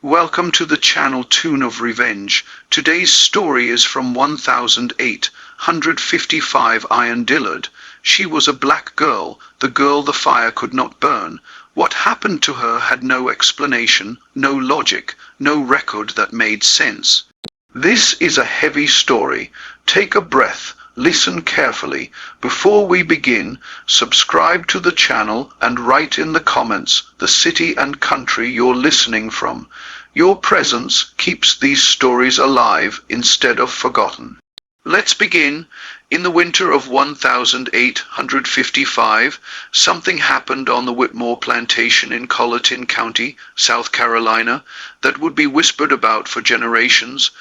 Welcome to the channel Tune of Revenge. Today's story is from 1855 Iron Dillard. She was a black girl, the girl the fire could not burn. What happened to her had no explanation, no logic, no record that made sense. This is a heavy story. Take a breath. Listen carefully. Before we begin, subscribe to the channel and write in the comments the city and country you're listening from. Your presence keeps these stories alive instead of forgotten. Let's begin. In the winter of 1855, something happened on the Whitmore plantation in Colleton County, South Carolina, that would be whispered about for generations.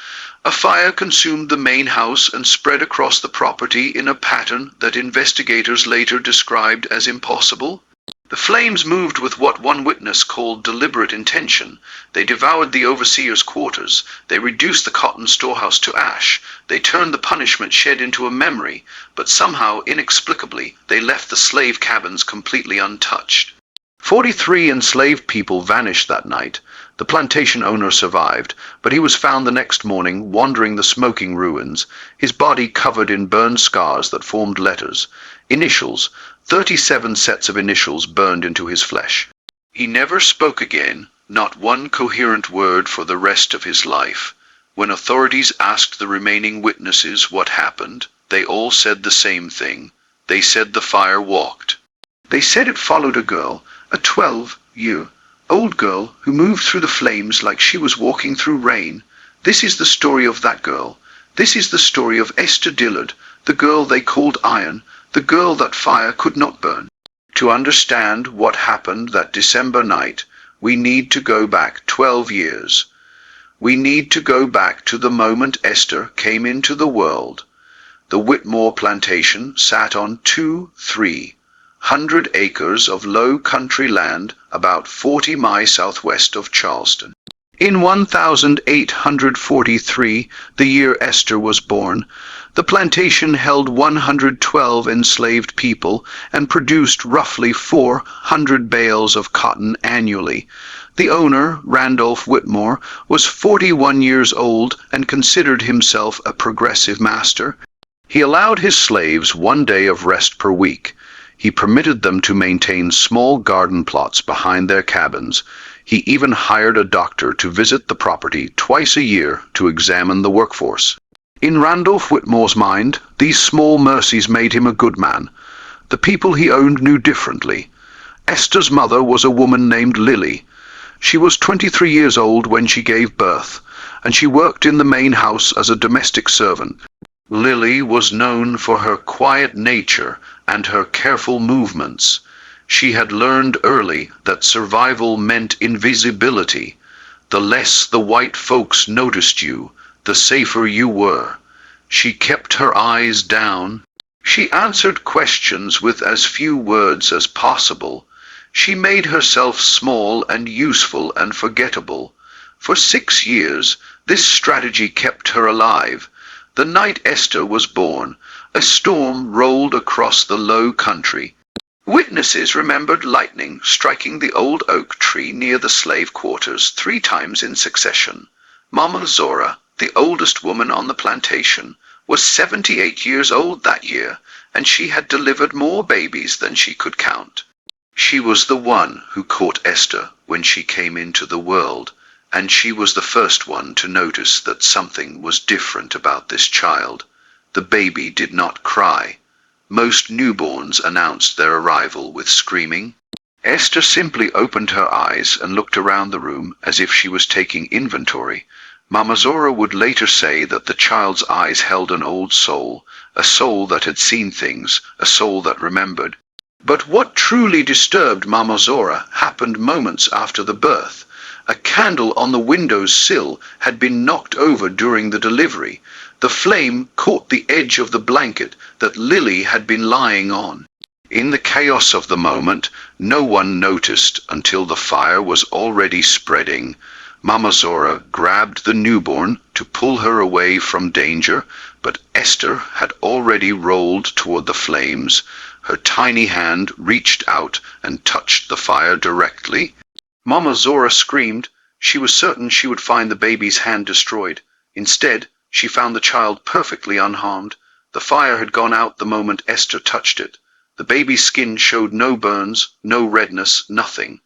A fire consumed the main house and spread across the property in a pattern that investigators later described as impossible. The flames moved with what one witness called deliberate intention. They devoured the overseer's quarters. They reduced the cotton storehouse to ash. They turned the punishment shed into a memory, but somehow, inexplicably, they left the slave cabins completely untouched. 43 enslaved people vanished that night. The plantation owner survived, but he was found the next morning wandering the smoking ruins, his body covered in burned scars that formed letters. Initials, 37 sets of initials burned into his flesh. He never spoke again, not one coherent word for the rest of his life. When authorities asked the remaining witnesses what happened, they all said the same thing. They said the fire walked. They said it followed a girl, a 12-year-old girl who moved through the flames like she was walking through rain. This is the story of that girl. This is the story of Esther Dillard, the girl they called Iron, the girl that fire could not burn. To understand what happened that December night, we need to go back 12 years. We need to go back to the moment Esther came into the world. The Whitmore plantation sat on 300 acres of low country land about 40 miles southwest of Charleston. In 1843, the year Esther was born, the plantation held 112 enslaved people and produced roughly 400 bales of cotton annually. The owner, Randolph Whitmore, was 41 years old and considered himself a progressive master. He allowed his slaves 1 day of rest per week. He permitted them to maintain small garden plots behind their cabins. He even hired a doctor to visit the property twice a year to examine the workforce. In Randolph Whitmore's mind, these small mercies made him a good man. The people he owned knew differently. Esther's mother was a woman named Lily. She was 23 years old when she gave birth, and she worked in the main house as a domestic servant. Lily was known for her quiet nature and her careful movements. She had learned early that survival meant invisibility. The less the white folks noticed you, the safer you were. She kept her eyes down. She answered questions with as few words as possible. She made herself small and useful and forgettable. For 6 years, this strategy kept her alive. The night Esther was born, a storm rolled across the low country. Witnesses remembered lightning striking the old oak tree near the slave quarters 3 times in succession. Mama Zora, the oldest woman on the plantation, was 78 years old that year, and she had delivered more babies than she could count. She was the one who caught Esther when she came into the world, and she was the first one to notice that something was different about this child. The baby did not cry. Most newborns announced their arrival with screaming. Esther simply opened her eyes and looked around the room as if she was taking inventory. Mama Zora would later say that the child's eyes held an old soul, a soul that had seen things, a soul that remembered. But what truly disturbed Mama Zora happened moments after the birth. A candle on the window's sill had been knocked over during the delivery. The flame caught the edge of the blanket that Lily had been lying on. In the chaos of the moment, no one noticed until the fire was already spreading. Mama Zora grabbed the newborn to pull her away from danger, but Esther had already rolled toward the flames. Her tiny hand reached out and touched the fire directly. Mama Zora screamed. She was certain she would find the baby's hand destroyed. Instead, she found the child perfectly unharmed. The fire had gone out the moment Esther touched it. The baby's skin showed no burns, no redness, nothing.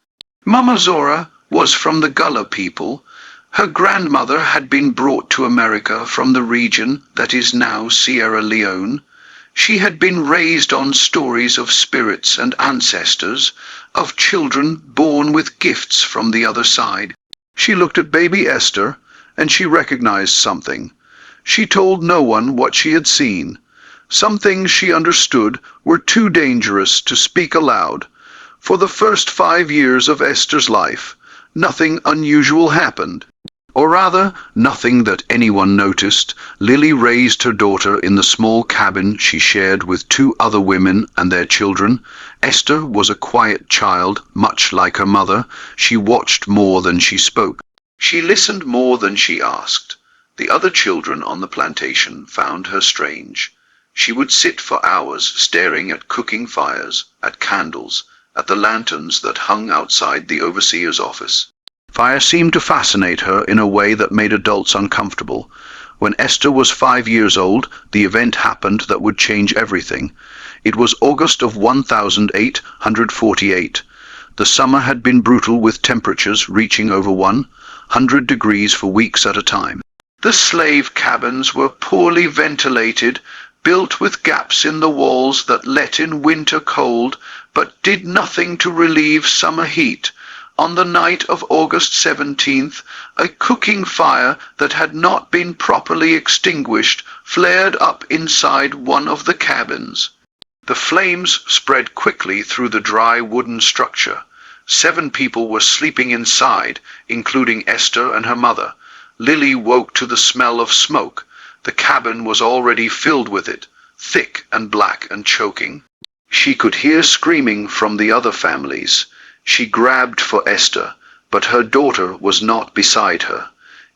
Mama Zora was from the Gullah people. Her grandmother had been brought to America from the region that is now Sierra Leone. She had been raised on stories of spirits and ancestors, of children born with gifts from the other side. She looked at baby Esther, and she recognized something. She told no one what she had seen. Some things she understood were too dangerous to speak aloud. For the first 5 years of Esther's life, nothing unusual happened. Or rather, nothing that anyone noticed. Lily raised her daughter in the small cabin she shared with 2 other women and their children. Esther was a quiet child, much like her mother. She watched more than she spoke. She listened more than she asked. The other children on the plantation found her strange. She would sit for hours staring at cooking fires, at candles, at the lanterns that hung outside the overseer's office. Fire seemed to fascinate her in a way that made adults uncomfortable. When Esther was 5 years old, the event happened that would change everything. It was August of 1848. The summer had been brutal, with temperatures reaching over 100 degrees for weeks at a time. The slave cabins were poorly ventilated, built with gaps in the walls that let in winter cold, but did nothing to relieve summer heat. On the night of August 17th, a cooking fire that had not been properly extinguished flared up inside one of the cabins. The flames spread quickly through the dry wooden structure. 7 people were sleeping inside, including Esther and her mother. Lily woke to the smell of smoke. The cabin was already filled with it, thick and black and choking. She could hear screaming from the other families. She grabbed for Esther, but her daughter was not beside her.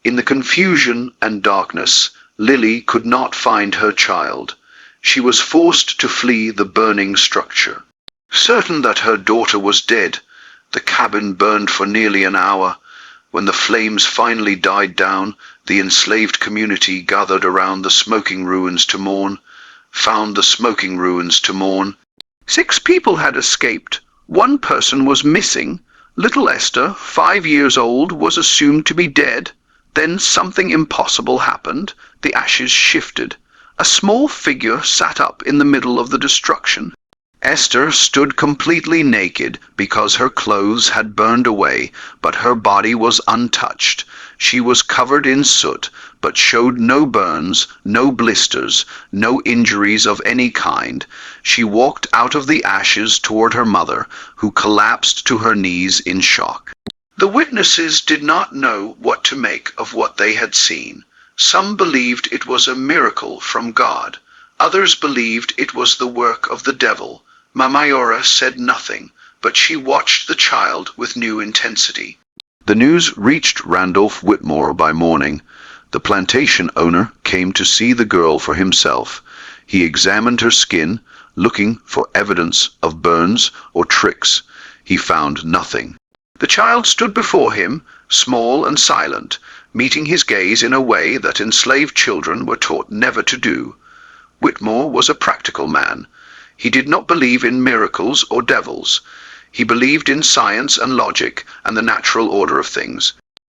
In the confusion and darkness, Lily could not find her child. She was forced to flee the burning structure. Certain that her daughter was dead, the cabin burned for nearly an hour. When the flames finally died down, the enslaved community gathered around the smoking ruins to mourn. 6 people had escaped. 1 person was missing. Little Esther, 5 years old, was assumed to be dead. Then something impossible happened. The ashes shifted. A small figure sat up in the middle of the destruction. Esther stood completely naked because her clothes had burned away, but her body was untouched. She was covered in soot, but showed no burns, no blisters, no injuries of any kind. She walked out of the ashes toward her mother, who collapsed to her knees in shock. The witnesses did not know what to make of what they had seen. Some believed it was a miracle from God. Others believed it was the work of the devil. Mama said nothing, but she watched the child with new intensity. The news reached Randolph Whitmore by morning. The plantation owner came to see the girl for himself. He examined her skin, looking for evidence of burns or tricks. He found nothing. The child stood before him, small and silent, meeting his gaze in a way that enslaved children were taught never to do. Whitmore was a practical man. He did not believe in miracles or devils. He believed in science and logic and the natural order of things.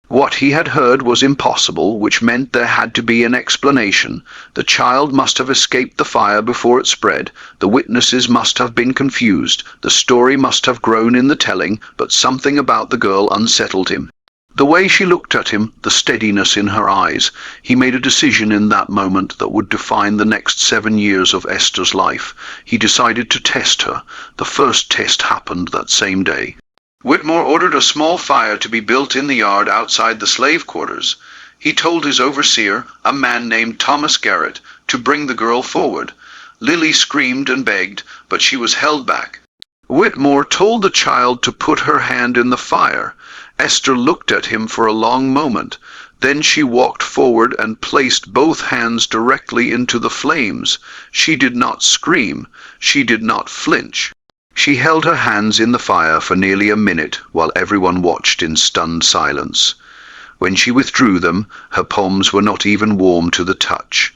What he had heard was impossible, which meant there had to be an explanation. The child must have escaped the fire before it spread. The witnesses must have been confused. The story must have grown in the telling, but something about the girl unsettled him. The way she looked at him, the steadiness in her eyes. He made a decision in that moment that would define the next 7 years of Esther's life. He decided to test her. The first test happened that same day. Whitmore ordered a small fire to be built in the yard outside the slave quarters. He told his overseer, a man named Thomas Garrett, to bring the girl forward. Lily screamed and begged, but she was held back. Whitmore told the child to put her hand in the fire. Esther looked at him for a long moment. Then she walked forward and placed both hands directly into the flames. She did not scream. She did not flinch. She held her hands in the fire for nearly a minute while everyone watched in stunned silence. When she withdrew them, her palms were not even warm to the touch.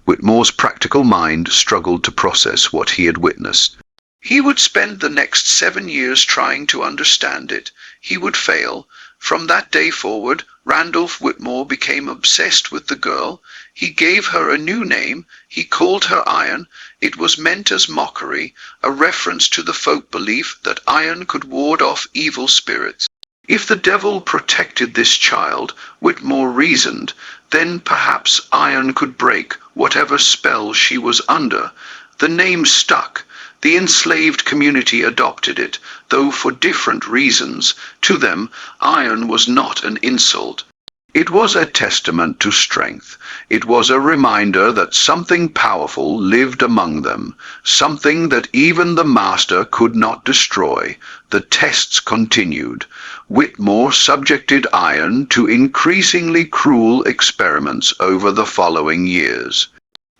Whitmore's practical mind struggled to process what he had witnessed. He would spend the next 7 years trying to understand it. He would fail. From that day forward, Randolph Whitmore became obsessed with the girl. He gave her a new name. He called her Iron. It was meant as mockery, a reference to the folk belief that iron could ward off evil spirits. If the devil protected this child, Whitmore reasoned, then perhaps iron could break whatever spell she was under. The name stuck. The enslaved community adopted it, though for different reasons. To them, iron was not an insult. It was a testament to strength. It was a reminder that something powerful lived among them, something that even the master could not destroy. The tests continued. Whitmore subjected Iron to increasingly cruel experiments over the following years.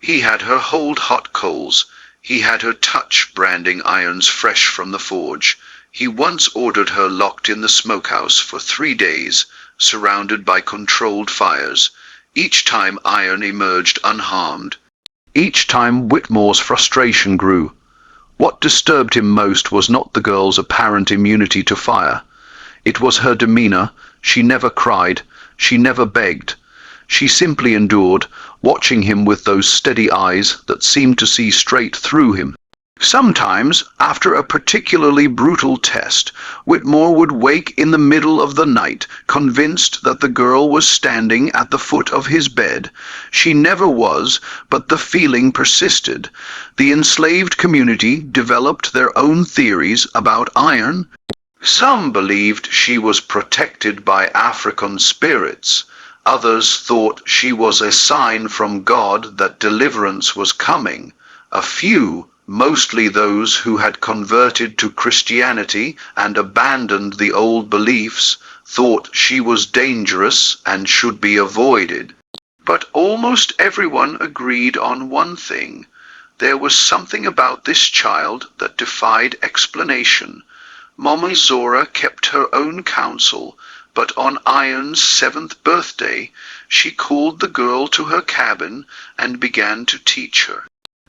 He had her hold hot coals. He had her touch branding irons fresh from the forge. He once ordered her locked in the smokehouse for 3 days, surrounded by controlled fires. Each time Iron emerged unharmed. Each time Whitmore's frustration grew. What disturbed him most was not the girl's apparent immunity to fire. It was her demeanor. She never cried. She never begged. She simply endured, watching him with those steady eyes that seemed to see straight through him. Sometimes, after a particularly brutal test, Whitmore would wake in the middle of the night, convinced that the girl was standing at the foot of his bed. She never was, but the feeling persisted. The enslaved community developed their own theories about iron. Some believed she was protected by African spirits. Others thought she was a sign from God that deliverance was coming. A few, mostly those who had converted to Christianity and abandoned the old beliefs, thought she was dangerous and should be avoided. But almost everyone agreed on one thing. There was something about this child that defied explanation. Mama Zora kept her own counsel, but on Iron's 7th birthday, she called the girl to her cabin and began to teach her.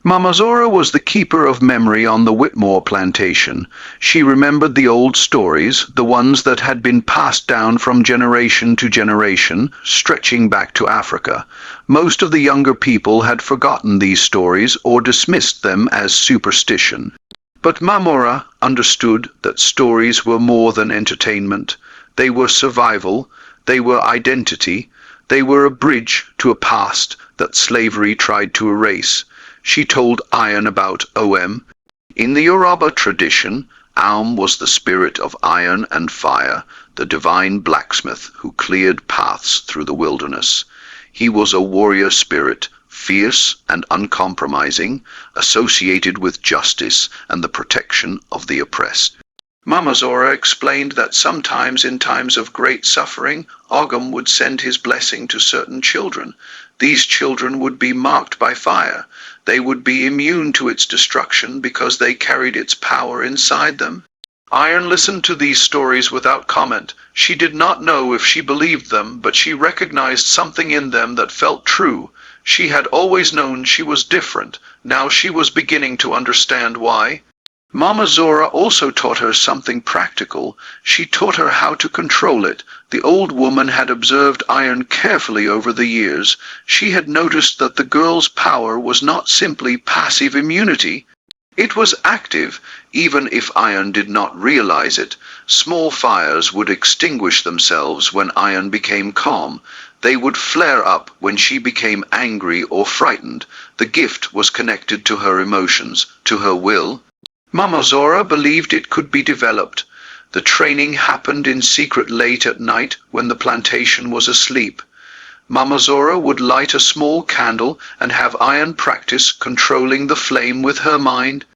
Mama Zora was the keeper of memory on the Whitmore plantation. She remembered the old stories, the ones that had been passed down from generation to generation, stretching back to Africa. Most of the younger people had forgotten these stories or dismissed them as superstition. But Mamora understood that stories were more than entertainment. They were survival, they were identity, they were a bridge to a past that slavery tried to erase. She told Iron about Om. In the Yoruba tradition, Om was the spirit of iron and fire, the divine blacksmith who cleared paths through the wilderness. He was a warrior spirit, fierce and uncompromising, associated with justice and the protection of the oppressed. Mama Zora explained that sometimes in times of great suffering, Ogum would send his blessing to certain children. These children would be marked by fire. They would be immune to its destruction because they carried its power inside them. Iron listened to these stories without comment. She did not know if she believed them, but she recognized something in them that felt true. She had always known she was different. Now she was beginning to understand why. Mama Zora also taught her something practical. She taught her how to control it. The old woman had observed Iron carefully over the years. She had noticed that the girl's power was not simply passive immunity. It was active, even if Iron did not realize it. Small fires would extinguish themselves when Iron became calm. They would flare up when she became angry or frightened. The gift was connected to her emotions, to her will. Mama Zora believed it could be developed. The training happened in secret late at night when the plantation was asleep. Mama Zora would light a small candle and have Iron practice controlling the flame with her mind.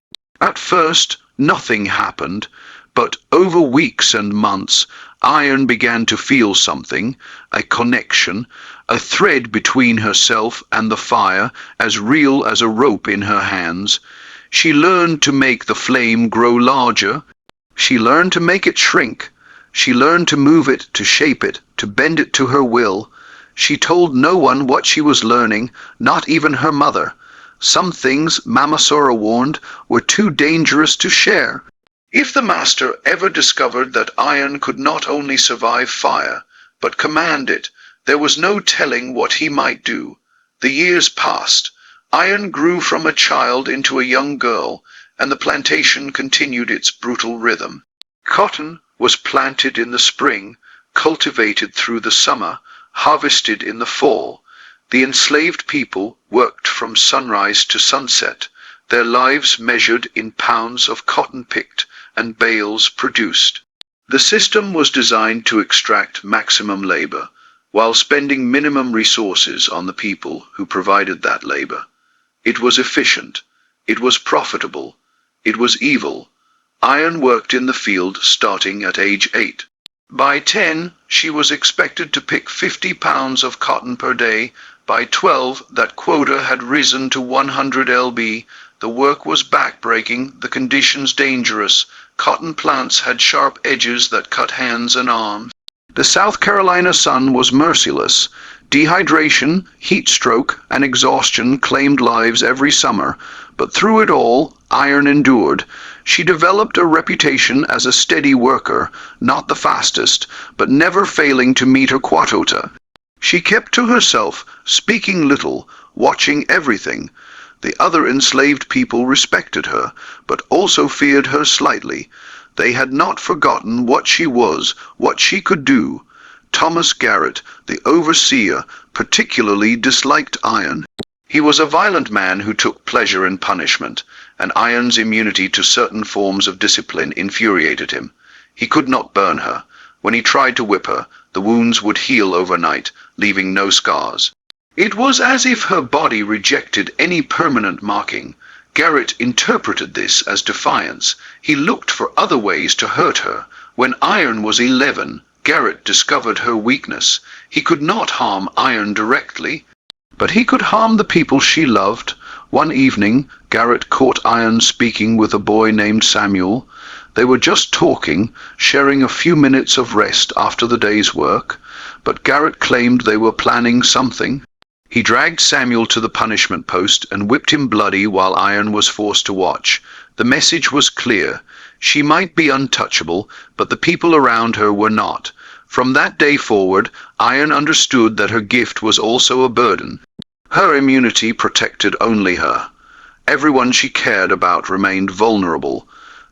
At first, nothing happened, but over weeks and months, Iron began to feel something, a connection, a thread between herself and the fire, as real as a rope in her hands. She learned to make the flame grow larger. She learned to make it shrink. She learned to move it, to shape it, to bend it to her will. She told no one what she was learning, not even her mother. Some things, Mama Sora warned, were too dangerous to share. If the master ever discovered that iron could not only survive fire, but command it, there was no telling what he might do. The years passed. Iron grew from a child into a young girl, and the plantation continued its brutal rhythm. Cotton was planted in the spring, cultivated through the summer, harvested in the fall. The enslaved people worked from sunrise to sunset, their lives measured in pounds of cotton picked and bales produced. The system was designed to extract maximum labor, while spending minimum resources on the people who provided that labor. It was efficient. It was profitable. It was evil. Iron worked in the field starting at age 8. By 10, she was expected to pick 50 pounds of cotton per day. By 12, that quota had risen to 100 lb. The work was backbreaking, the conditions dangerous. Cotton plants had sharp edges that cut hands and arms. The South Carolina sun was merciless. Dehydration, heat stroke, and exhaustion claimed lives every summer, but through it all, iron endured. She developed a reputation as a steady worker, not the fastest, but never failing to meet her quota. She kept to herself, speaking little, watching everything. The other enslaved people respected her, but also feared her slightly. They had not forgotten what she was, what she could do. Thomas Garrett, the overseer, particularly disliked iron. He was a violent man who took pleasure in punishment, and iron's immunity to certain forms of discipline infuriated him. He could not burn her. When he tried to whip her, the wounds would heal overnight, leaving no scars. It was as if her body rejected any permanent marking. Garrett interpreted this as defiance. He looked for other ways to hurt her. When Iron was 11, Garrett discovered her weakness. He could not harm Iron directly, but he could harm the people she loved. One evening, Garrett caught Iron speaking with a boy named Samuel. They were just talking, sharing a few minutes of rest after the day's work, but Garrett claimed they were planning something. He dragged Samuel to the punishment post and whipped him bloody while Iron was forced to watch. The message was clear. She might be untouchable, but the people around her were not. From that day forward, Iron understood that her gift was also a burden. Her immunity protected only her. Everyone she cared about remained vulnerable.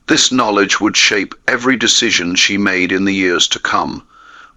This knowledge would shape every decision she made in the years to come.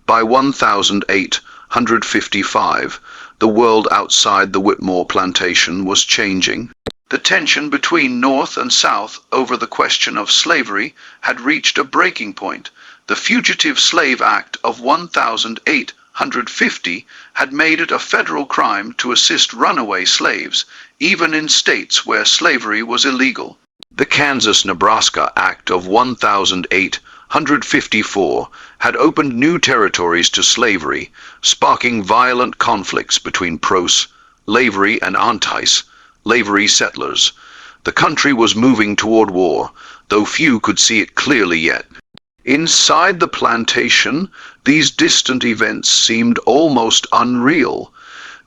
By 1855, the world outside the Whitmore plantation was changing. The tension between North and South over the question of slavery had reached a breaking point. The Fugitive Slave Act of 1850 had made it a federal crime to assist runaway slaves, even in states where slavery was illegal. The Kansas-Nebraska Act of 1854 had opened new territories to slavery, sparking violent conflicts between pro-slavery and anti-slavery settlers. The country was moving toward war, though few could see it clearly yet. Inside the plantation, these distant events seemed almost unreal.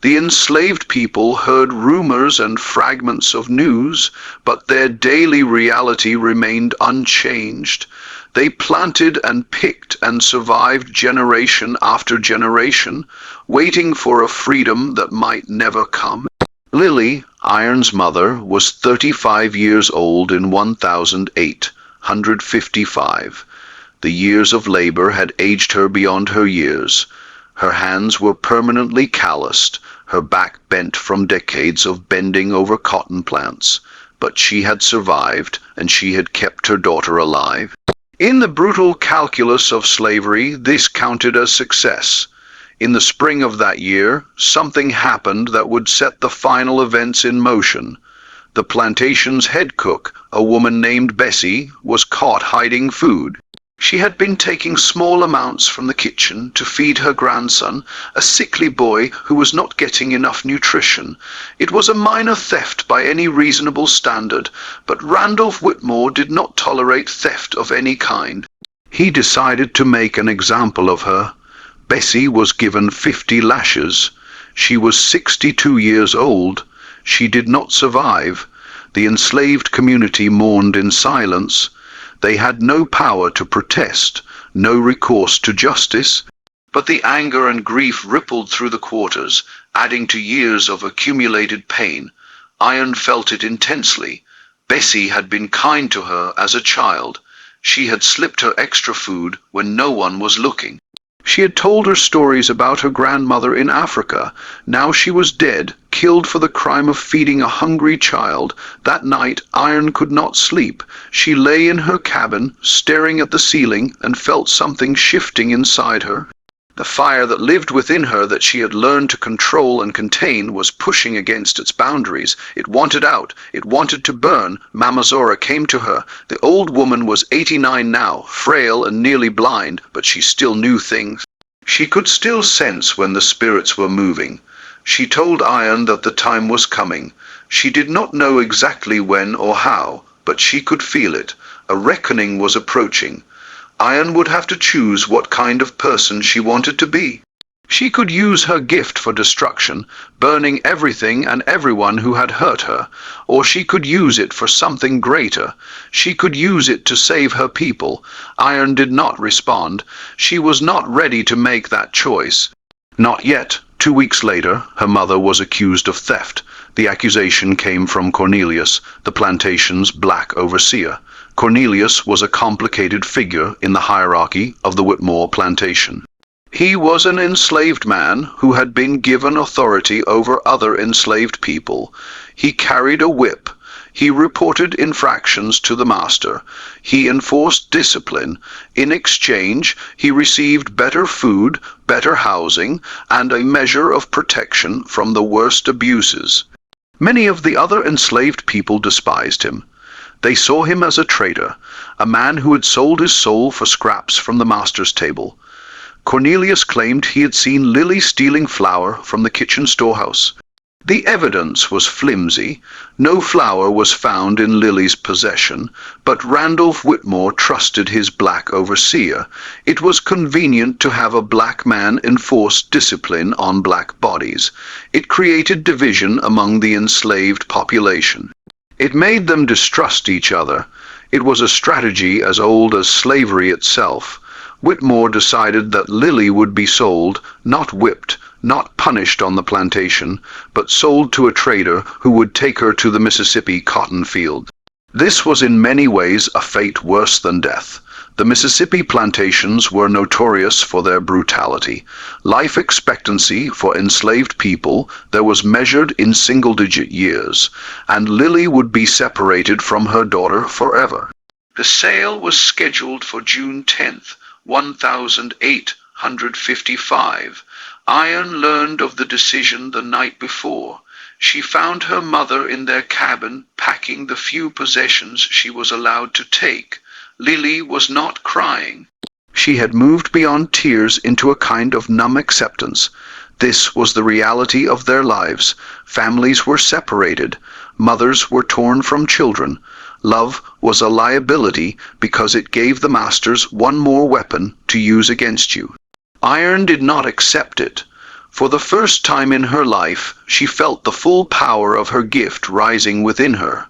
The enslaved people heard rumors and fragments of news, but their daily reality remained unchanged. They planted and picked and survived generation after generation, waiting for a freedom that might never come. Lily, Iron's mother, was 35 years old in 1855. The years of labor had aged her beyond her years. Her hands were permanently calloused, her back bent from decades of bending over cotton plants. But she had survived, and she had kept her daughter alive. In the brutal calculus of slavery, this counted as success. In the spring of that year, something happened that would set the final events in motion. The plantation's head cook, a woman named Bessie, was caught hiding food. She had been taking small amounts from the kitchen to feed her grandson, a sickly boy who was not getting enough nutrition. It was a minor theft by any reasonable standard, but Randolph Whitmore did not tolerate theft of any kind. He decided to make an example of her. Bessie was given 50 lashes. She was 62 years old. She did not survive. The enslaved community mourned in silence. They had no power to protest, no recourse to justice. But the anger and grief rippled through the quarters, adding to years of accumulated pain. Iron felt it intensely. Bessie had been kind to her as a child. She had slipped her extra food when no one was looking. She had told her stories about her grandmother in Africa. Now she was dead, killed for the crime of feeding a hungry child. That night, Iron could not sleep. She lay in her cabin, staring at the ceiling, and felt something shifting inside her. The fire that lived within her that she had learned to control and contain was pushing against its boundaries. It wanted out. It wanted to burn. Mama Zora came to her. The old woman was 89 now, frail and nearly blind, but she still knew things. She could still sense when the spirits were moving. She told Iron that the time was coming. She did not know exactly when or how, but she could feel it. A reckoning was approaching. Iron would have to choose what kind of person she wanted to be. She could use her gift for destruction, burning everything and everyone who had hurt her, or she could use it for something greater. She could use it to save her people. Iron did not respond. She was not ready to make that choice. Not yet. 2 weeks later, her mother was accused of theft. The accusation came from Cornelius, the plantation's black overseer. Cornelius was a complicated figure in the hierarchy of the Whitmore plantation. He was an enslaved man who had been given authority over other enslaved people. He carried a whip. He reported infractions to the master. He enforced discipline. In exchange, he received better food, better housing, and a measure of protection from the worst abuses. Many of the other enslaved people despised him. They saw him as a traitor, a man who had sold his soul for scraps from the master's table. Cornelius claimed he had seen Lily stealing flour from the kitchen storehouse. The evidence was flimsy. No flour was found in Lily's possession, but Randolph Whitmore trusted his black overseer. It was convenient to have a black man enforce discipline on black bodies. It created division among the enslaved population. It made them distrust each other. It was a strategy as old as slavery itself. Whitmore decided that Lily would be sold, not whipped, not punished on the plantation, but sold to a trader who would take her to the Mississippi cotton field. This was in many ways a fate worse than death. The Mississippi plantations were notorious for their brutality. Life expectancy for enslaved people there was measured in single-digit years, and Lily would be separated from her daughter forever. The sale was scheduled for June 10th, 1855. Iron learned of the decision the night before. She found her mother in their cabin packing the few possessions she was allowed to take. Lily was not crying. She had moved beyond tears into a kind of numb acceptance. This was the reality of their lives. Families were separated. Mothers were torn from children. Love was a liability because it gave the masters one more weapon to use against you. Iron did not accept it. For the first time in her life, she felt the full power of her gift rising within her.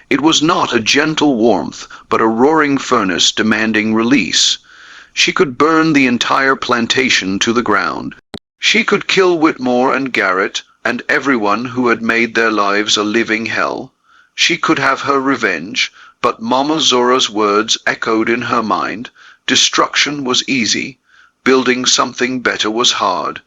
It was not a gentle warmth, but a roaring furnace demanding release. She could burn the entire plantation to the ground. She could kill Whitmore and Garrett and everyone who had made their lives a living hell. She could have her revenge, but Mama Zora's words echoed in her mind. Destruction was easy. Building something better was hard.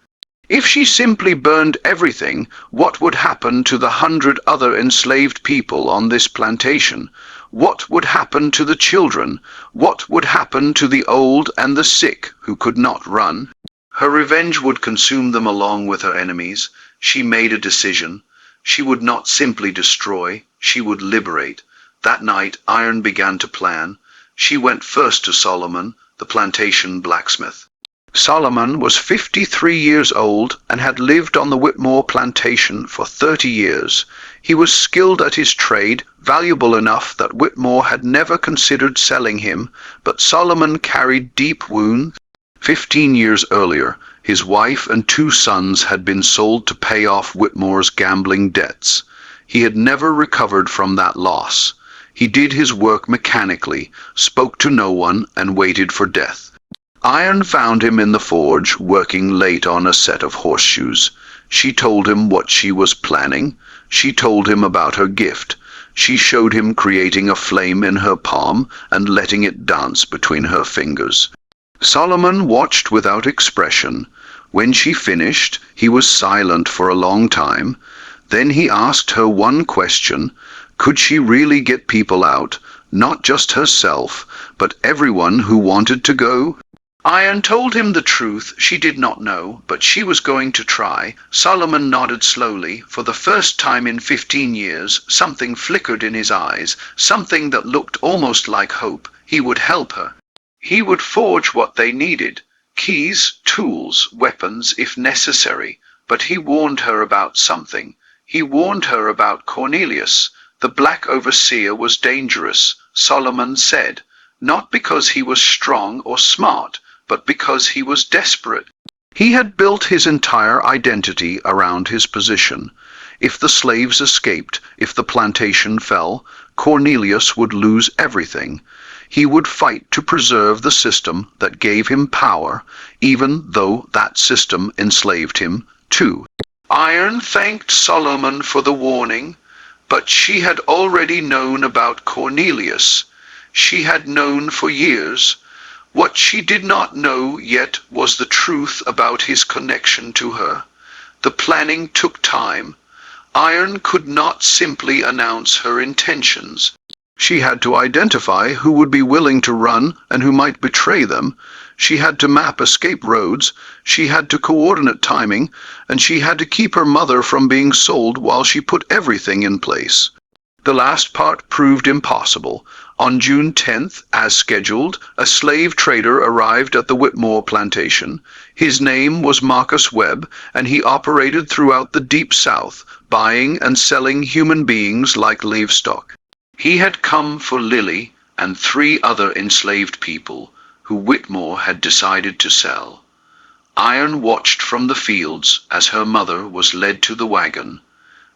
If she simply burned everything, what would happen to the 100 other enslaved people on this plantation? What would happen to the children? What would happen to the old and the sick who could not run? Her revenge would consume them along with her enemies. She made a decision. She would not simply destroy, she would liberate. That night, Iron began to plan. She went first to Solomon, the plantation blacksmith. Solomon was 53 years old and had lived on the Whitmore plantation for 30 years. He was skilled at his trade, valuable enough that Whitmore had never considered selling him, but Solomon carried deep wounds. 15 years earlier, his wife and 2 sons had been sold to pay off Whitmore's gambling debts. He had never recovered from that loss. He did his work mechanically, spoke to no one, and waited for death. Iron found him in the forge, working late on a set of horseshoes. She told him what she was planning. She told him about her gift. She showed him creating a flame in her palm and letting it dance between her fingers. Solomon watched without expression. When she finished, he was silent for a long time. Then he asked her one question. Could she really get people out, not just herself, but everyone who wanted to go? Iron told him the truth. She did not know, but she was going to try. Solomon nodded slowly. For the first time in 15 years, something flickered in his eyes, something that looked almost like hope. He would help her. He would forge what they needed. Keys, tools, weapons, if necessary. But he warned her about something. He warned her about Cornelius. The black overseer was dangerous, Solomon said, not because he was strong or smart, but because he was desperate. He had built his entire identity around his position. If the slaves escaped, if the plantation fell, Cornelius would lose everything. He would fight to preserve the system that gave him power, even though that system enslaved him too. Iron thanked Solomon for the warning, but she had already known about Cornelius. She had known for years. What she did not know yet was the truth about his connection to her. The planning took time. Iron could not simply announce her intentions. She had to identify who would be willing to run and who might betray them. She had to map escape roads, she had to coordinate timing, and she had to keep her mother from being sold while she put everything in place. The last part proved impossible. On June 10th, as scheduled, a slave trader arrived at the Whitmore plantation. His name was Marcus Webb, and he operated throughout the Deep South, buying and selling human beings like livestock. He had come for Lily and 3 other enslaved people who Whitmore had decided to sell. Iron watched from the fields as her mother was led to the wagon.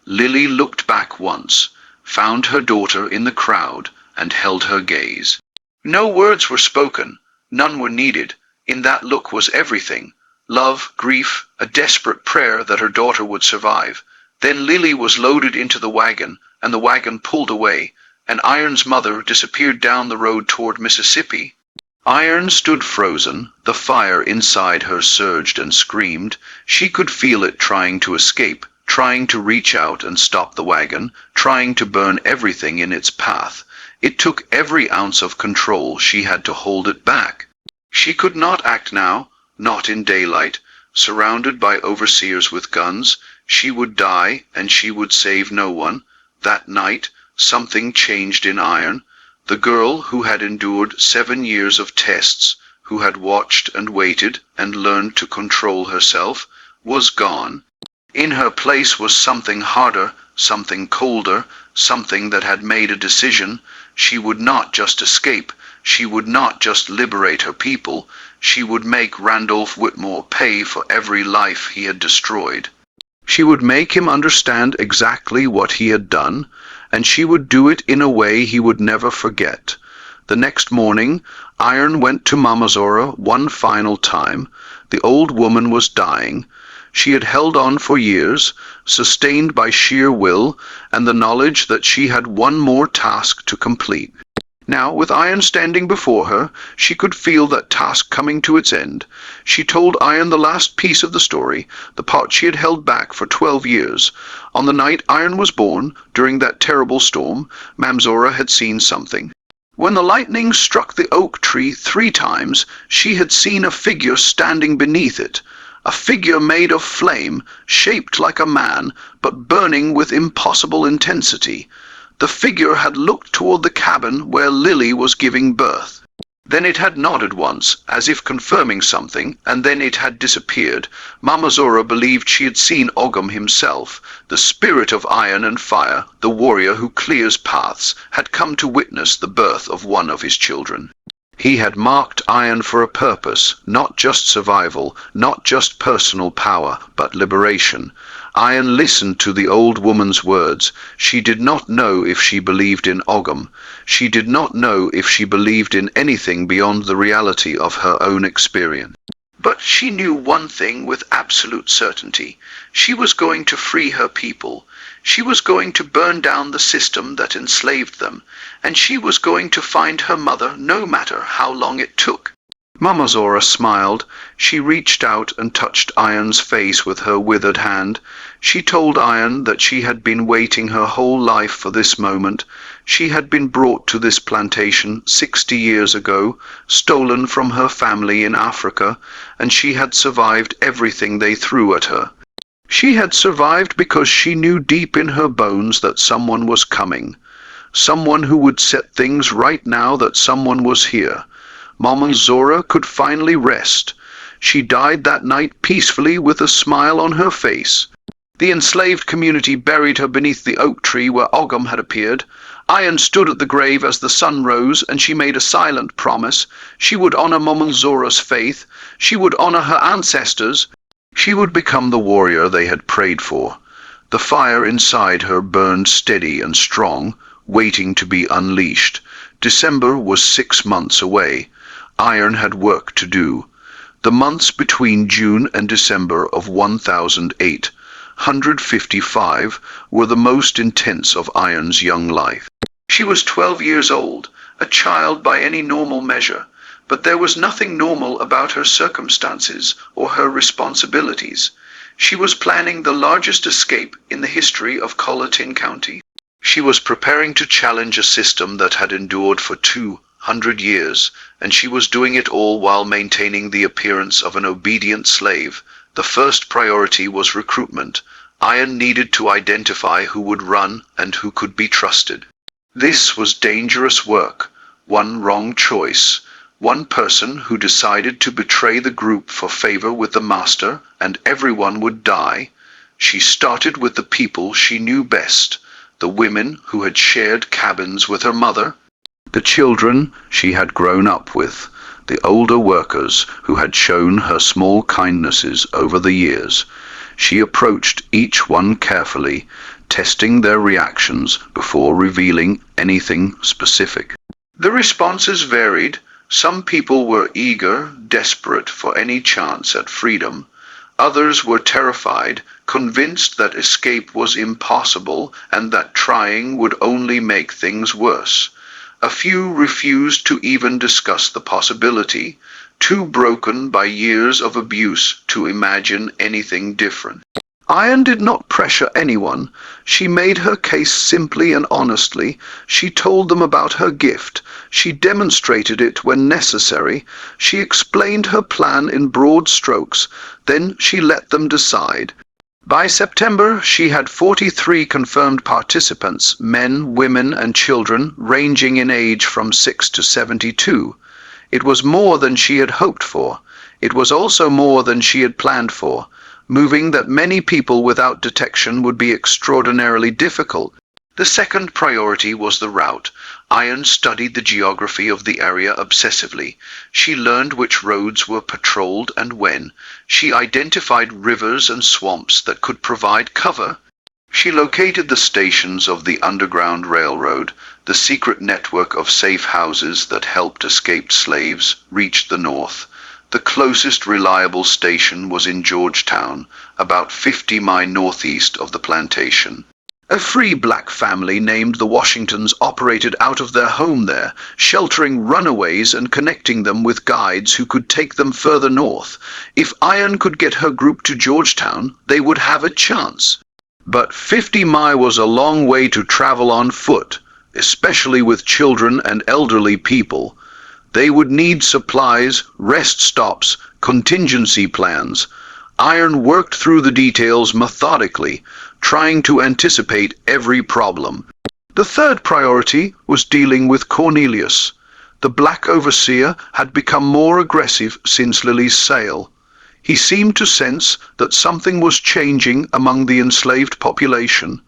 Lily looked back once, found her daughter in the crowd, and held her gaze. No words were spoken, none were needed. In that look was everything: love, grief, a desperate prayer that her daughter would survive. Then Lily was loaded into the wagon, and the wagon pulled away, and Iron's mother disappeared down the road toward Mississippi. Iron stood frozen. The fire inside her surged and screamed. She could feel it trying to escape, trying to reach out and stop the wagon, trying to burn everything in its path. It took every ounce of control. She had to hold it back. She could not act now, not in daylight, surrounded by overseers with guns. She would die, and she would save no one. That night, something changed in Iron. The girl who had endured 7 years of tests, who had watched and waited and learned to control herself, was gone. In her place was something harder, something colder, something that had made a decision. She would not just escape. She would not just liberate her people. She would make Randolph Whitmore pay for every life he had destroyed. She would make him understand exactly what he had done, and she would do it in a way he would never forget. The next morning, Iron went to Mama Zora one final time. The old woman was dying. She had held on for years, sustained by sheer will and the knowledge that she had one more task to complete. Now, with Iron standing before her, she could feel that task coming to its end. She told Iron the last piece of the story, the part she had held back for 12 years. On the night Iron was born, during that terrible storm, Mamzora had seen something. When the lightning struck the oak tree 3 times, she had seen a figure standing beneath it. A figure made of flame, shaped like a man, but burning with impossible intensity. The figure had looked toward the cabin where Lily was giving birth. Then it had nodded once, as if confirming something, and then it had disappeared. Mama Zora believed she had seen Ogham himself. The spirit of iron and fire, the warrior who clears paths, had come to witness the birth of one of his children. He had marked iron for a purpose, not just survival, not just personal power, but liberation. Iron listened to the old woman's words. She did not know if she believed in Ogham. She did not know if she believed in anything beyond the reality of her own experience. But she knew one thing with absolute certainty. She was going to free her people. She was going to burn down the system that enslaved them, and she was going to find her mother no matter how long it took. Mama Zora smiled. She reached out and touched Iron's face with her withered hand. She told Iron that she had been waiting her whole life for this moment. She had been brought to this plantation 60 years ago, stolen from her family in Africa, and she had survived everything they threw at her. She had survived because she knew deep in her bones that someone was coming. Someone who would set things right now, that someone was here. Mama Zora could finally rest. She died that night peacefully with a smile on her face. The enslaved community buried her beneath the oak tree where Ogham had appeared. Iron stood at the grave as the sun rose, and she made a silent promise. She would honor Mama Zora's faith. She would honor her ancestors. She would become the warrior they had prayed for. The fire inside her burned steady and strong, waiting to be unleashed. December was 6 months away. Iron had work to do. The months between June and December of 1855 were the most intense of Iron's young life. She was 12 years old, a child by any normal measure, but there was nothing normal about her circumstances or her responsibilities. She was planning the largest escape in the history of Colleton County. She was preparing to challenge a system that had endured for 200 years, and she was doing it all while maintaining the appearance of an obedient slave. The first priority was recruitment. Iron needed to identify who would run and who could be trusted. This was dangerous work. One wrong choice, one person who decided to betray the group for favor with the master, and everyone would die. She started with the people she knew best, the women who had shared cabins with her mother, the children she had grown up with, the older workers who had shown her small kindnesses over the years. She approached each one carefully, testing their reactions before revealing anything specific. The responses varied. Some people were eager, desperate for any chance at freedom. Others were terrified, convinced that escape was impossible and that trying would only make things worse. A few refused to even discuss the possibility, too broken by years of abuse to imagine anything different. Iron did not pressure anyone. She made her case simply and honestly. She told them about her gift. She demonstrated it when necessary. She explained her plan in broad strokes. Then she let them decide. By September, she had 43 confirmed participants, men, women, and children, ranging in age from 6 to 72. It was more than she had hoped for. It was also more than she had planned for. Moving that many people without detection would be extraordinarily difficult. The second priority was the route. Iron studied the geography of the area obsessively. She learned which roads were patrolled and when. She identified rivers and swamps that could provide cover. She located the stations of the Underground Railroad. The secret network of safe houses that helped escaped slaves reached the north. The closest reliable station was in Georgetown, about 50 miles northeast of the plantation. A free black family named the Washingtons operated out of their home there, sheltering runaways and connecting them with guides who could take them further north. If Iron could get her group to Georgetown, they would have a chance. But 50 miles was a long way to travel on foot, especially with children and elderly people. They would need supplies, rest stops, contingency plans. Iron worked through the details methodically, trying to anticipate every problem. The third priority was dealing with Cornelius. The black overseer had become more aggressive since Lily's sale. He seemed to sense that something was changing among the enslaved population.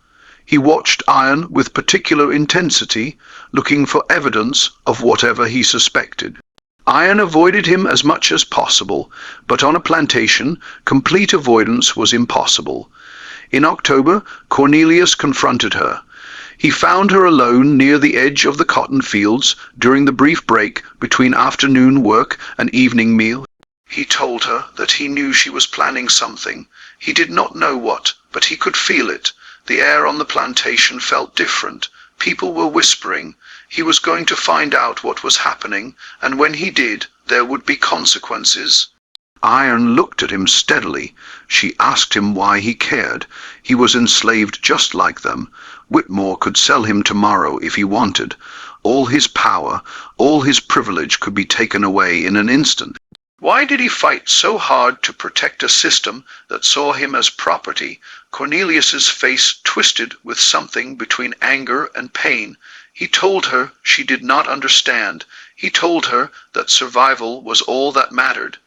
He watched Iron with particular intensity, looking for evidence of whatever he suspected. Iron avoided him as much as possible, but on a plantation, complete avoidance was impossible. In October, Cornelius confronted her. He found her alone near the edge of the cotton fields during the brief break between afternoon work and evening meal. He told her that he knew she was planning something. He did not know what, but he could feel it. The air on the plantation felt different. People were whispering. He was going to find out what was happening, and when he did, there would be consequences. Iron looked at him steadily. She asked him why he cared. He was enslaved just like them. Whitmore could sell him tomorrow if he wanted. All his power, all his privilege could be taken away in an instant. Why did he fight so hard to protect a system that saw him as property? Cornelius's face twisted with something between anger and pain. He told her she did not understand. He told her that survival was all that mattered.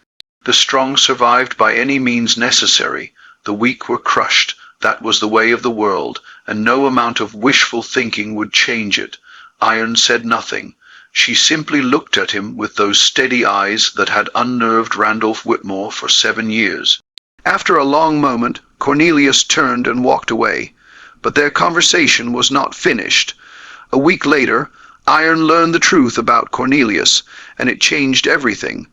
The strong survived by any means necessary. The weak were crushed. That was the way of the world, and no amount of wishful thinking would change it. Iron said nothing. She simply looked at him with those steady eyes that had unnerved Randolph Whitmore for 7 years. After a long moment, Cornelius turned and walked away. But their conversation was not finished. A week later, Iron learned the truth about Cornelius, and it changed everything.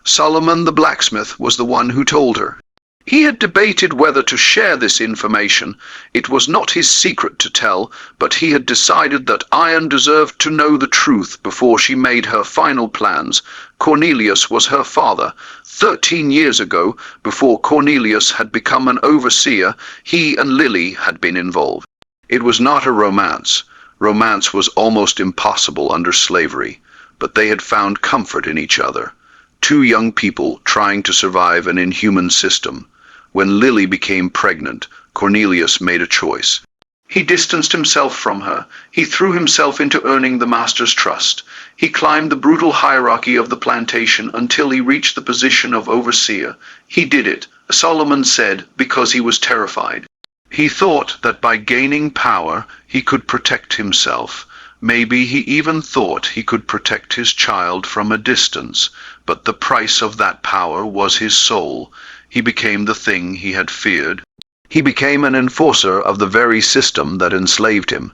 Solomon the blacksmith was the one who told her. He had debated whether to share this information. It was not his secret to tell, but he had decided that Iron deserved to know the truth before she made her final plans. Cornelius was her father. 13 years ago, before Cornelius had become an overseer, he and Lily had been involved. It was not a romance. Romance was almost impossible under slavery, but they had found comfort in each other. Two young people trying to survive an inhuman system. When Lily became pregnant, Cornelius made a choice. He distanced himself from her. He threw himself into earning the master's trust. He climbed the brutal hierarchy of the plantation until he reached the position of overseer. He did it, Solomon said, because he was terrified. He thought that by gaining power, he could protect himself. Maybe he even thought he could protect his child from a distance, but the price of that power was his soul. He became the thing he had feared. He became an enforcer of the very system that enslaved him.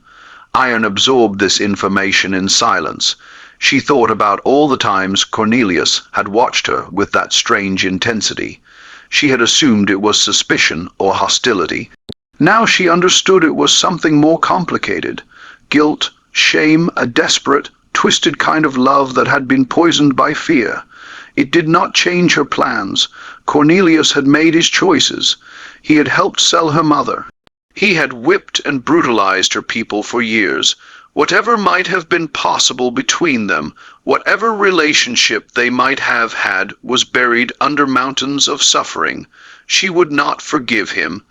Iron absorbed this information in silence. She thought about all the times Cornelius had watched her with that strange intensity. She had assumed it was suspicion or hostility. Now she understood it was something more complicated. Guilt, shame, a desperate, twisted kind of love that had been poisoned by fear. It did not change her plans. Cornelius had made his choices. He had helped sell her mother. He had whipped and brutalized her people for years. Whatever might have been possible between them, whatever relationship they might have had, was buried under mountains of suffering. She would not forgive him.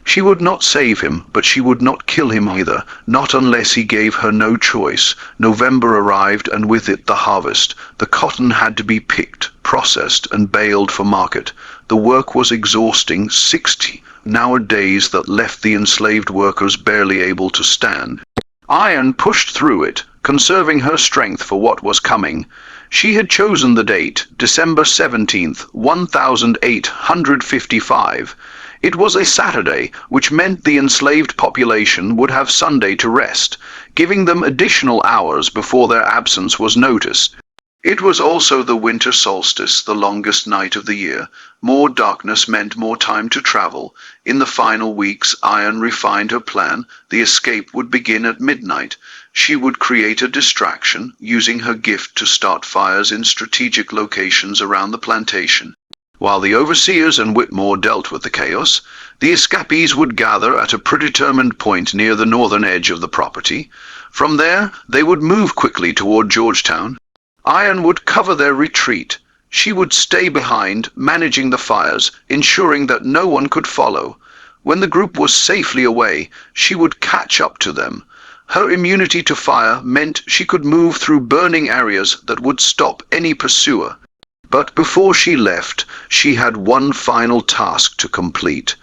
She would not save him, but she would not kill him either, not unless he gave her no choice. November arrived, and with it the harvest. The cotton had to be picked, processed, and baled for market. The work was exhausting, 60-hour days that left the enslaved workers barely able to stand. Iron pushed through it, conserving her strength for what was coming. She had chosen the date, December 17th, 1855. It was a Saturday, which meant the enslaved population would have Sunday to rest, giving them additional hours before their absence was noticed. It was also the winter solstice, the longest night of the year. More darkness meant more time to travel. In the final weeks, Iron refined her plan. The escape would begin at midnight. She would create a distraction, using her gift to start fires in strategic locations around the plantation. While the overseers and Whitmore dealt with the chaos, the escapees would gather at a predetermined point near the northern edge of the property. From there, they would move quickly toward Georgetown. Iron would cover their retreat. She would stay behind, managing the fires, ensuring that no one could follow. When the group was safely away, she would catch up to them. Her immunity to fire meant she could move through burning areas that would stop any pursuer. But before she left, she had one final task to complete.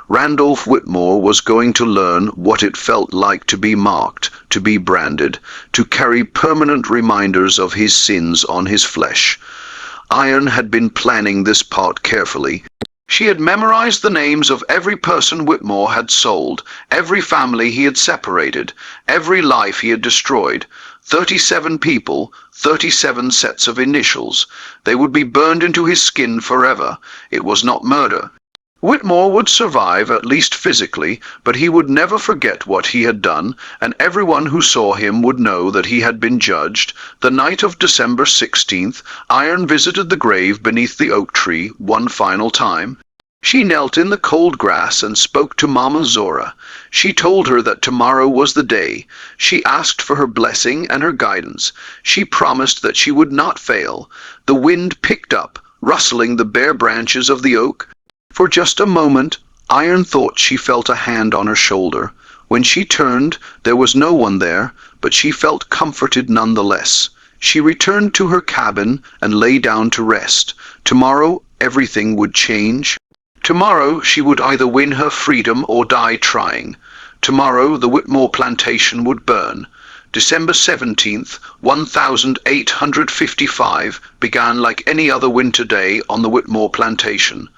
Randolph Whitmore was going to learn what it felt like to be marked, to be branded, to carry permanent reminders of his sins on his flesh. Iron had been planning this part carefully. She had memorized the names of every person Whitmore had sold, every family he had separated, every life he had destroyed. 37 people, 37 sets of initials. They would be burned into his skin forever. It was not murder. Whitmore would survive, at least physically, but he would never forget what he had done, and everyone who saw him would know that he had been judged. The night of December 16th, Iron visited the grave beneath the oak tree one final time. She knelt in the cold grass and spoke to Mama Zora. She told her that tomorrow was the day. She asked for her blessing and her guidance. She promised that she would not fail. The wind picked up, rustling the bare branches of the oak. For just a moment, Iron thought she felt a hand on her shoulder. When she turned, there was no one there, but she felt comforted nonetheless. She returned to her cabin and lay down to rest. Tomorrow, everything would change. Tomorrow, she would either win her freedom or die trying. Tomorrow, the Whitmore plantation would burn. December 17th, 1855, began like any other winter day on the Whitmore plantation.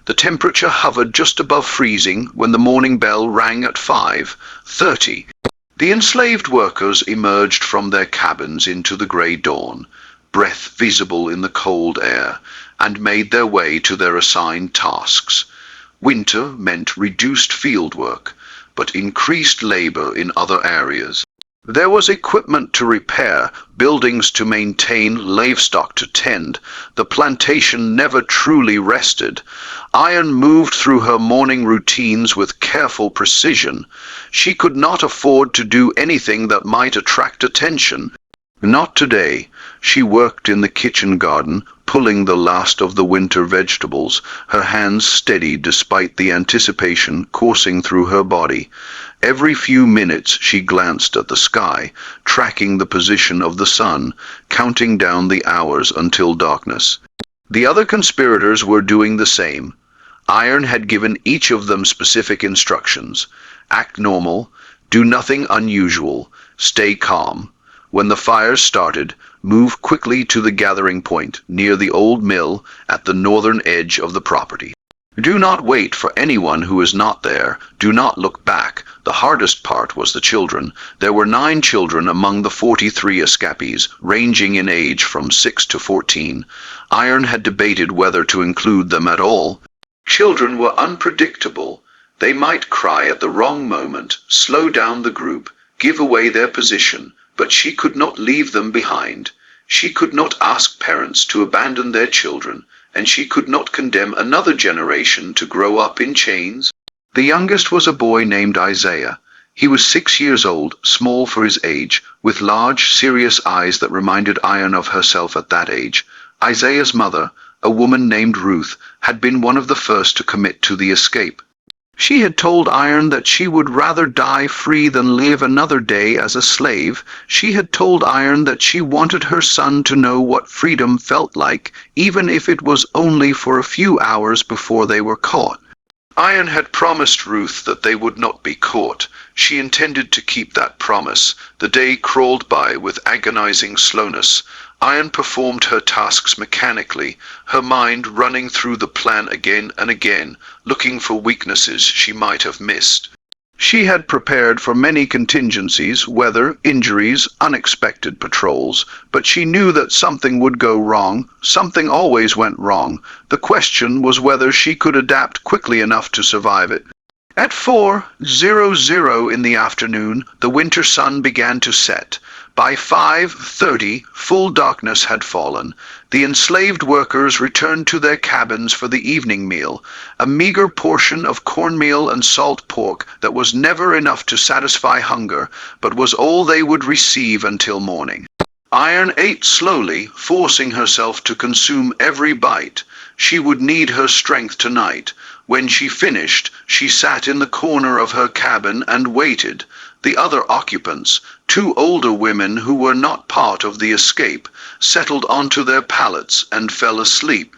The temperature hovered just above freezing when the morning bell rang at 5:30. The enslaved workers emerged from their cabins into the grey dawn, breath visible in the cold air, and made their way to their assigned tasks. Winter meant reduced field work, but increased labor in other areas. There was equipment to repair, buildings to maintain, livestock to tend. The plantation never truly rested. Iron moved through her morning routines with careful precision. She could not afford to do anything that might attract attention. Not today. She worked in the kitchen garden, pulling the last of the winter vegetables, her hands steady despite the anticipation coursing through her body. Every few minutes she glanced at the sky, tracking the position of the sun, counting down the hours until darkness. The other conspirators were doing the same. Iron had given each of them specific instructions. Act normal, do nothing unusual, stay calm. When the fires started, move quickly to the gathering point near the old mill at the northern edge of the property. Do not wait for anyone who is not there. Do not look back. The hardest part was the children. There were 9 children among the 43 escapees, ranging in age from 6 to 14. Iron had debated whether to include them at all. Children were unpredictable. They might cry at the wrong moment, slow down the group, give away their position, but she could not leave them behind. She could not ask parents to abandon their children, and she could not condemn another generation to grow up in chains. The youngest was a boy named Isaiah. He was 6 years old, small for his age, with large, serious eyes that reminded Iron of herself at that age. Isaiah's mother, a woman named Ruth, had been one of the first to commit to the escape. She had told Iron that she would rather die free than live another day as a slave. She had told Iron that she wanted her son to know what freedom felt like, even if it was only for a few hours before they were caught. Iron had promised Ruth that they would not be caught. She intended to keep that promise. The day crawled by with agonizing slowness. Iron performed her tasks mechanically, her mind running through the plan again and again, looking for weaknesses she might have missed. She had prepared for many contingencies, weather, injuries, unexpected patrols, but she knew that something would go wrong. Something always went wrong. The question was whether she could adapt quickly enough to survive it. At 4:00 in the afternoon, the winter sun began to set. By 5:30, full darkness had fallen. The enslaved workers returned to their cabins for the evening meal, a meager portion of cornmeal and salt pork that was never enough to satisfy hunger, but was all they would receive until morning. Iron ate slowly, forcing herself to consume every bite. She would need her strength tonight. When she finished, she sat in the corner of her cabin and waited. The other occupants, two older women who were not part of the escape, settled onto their pallets and fell asleep.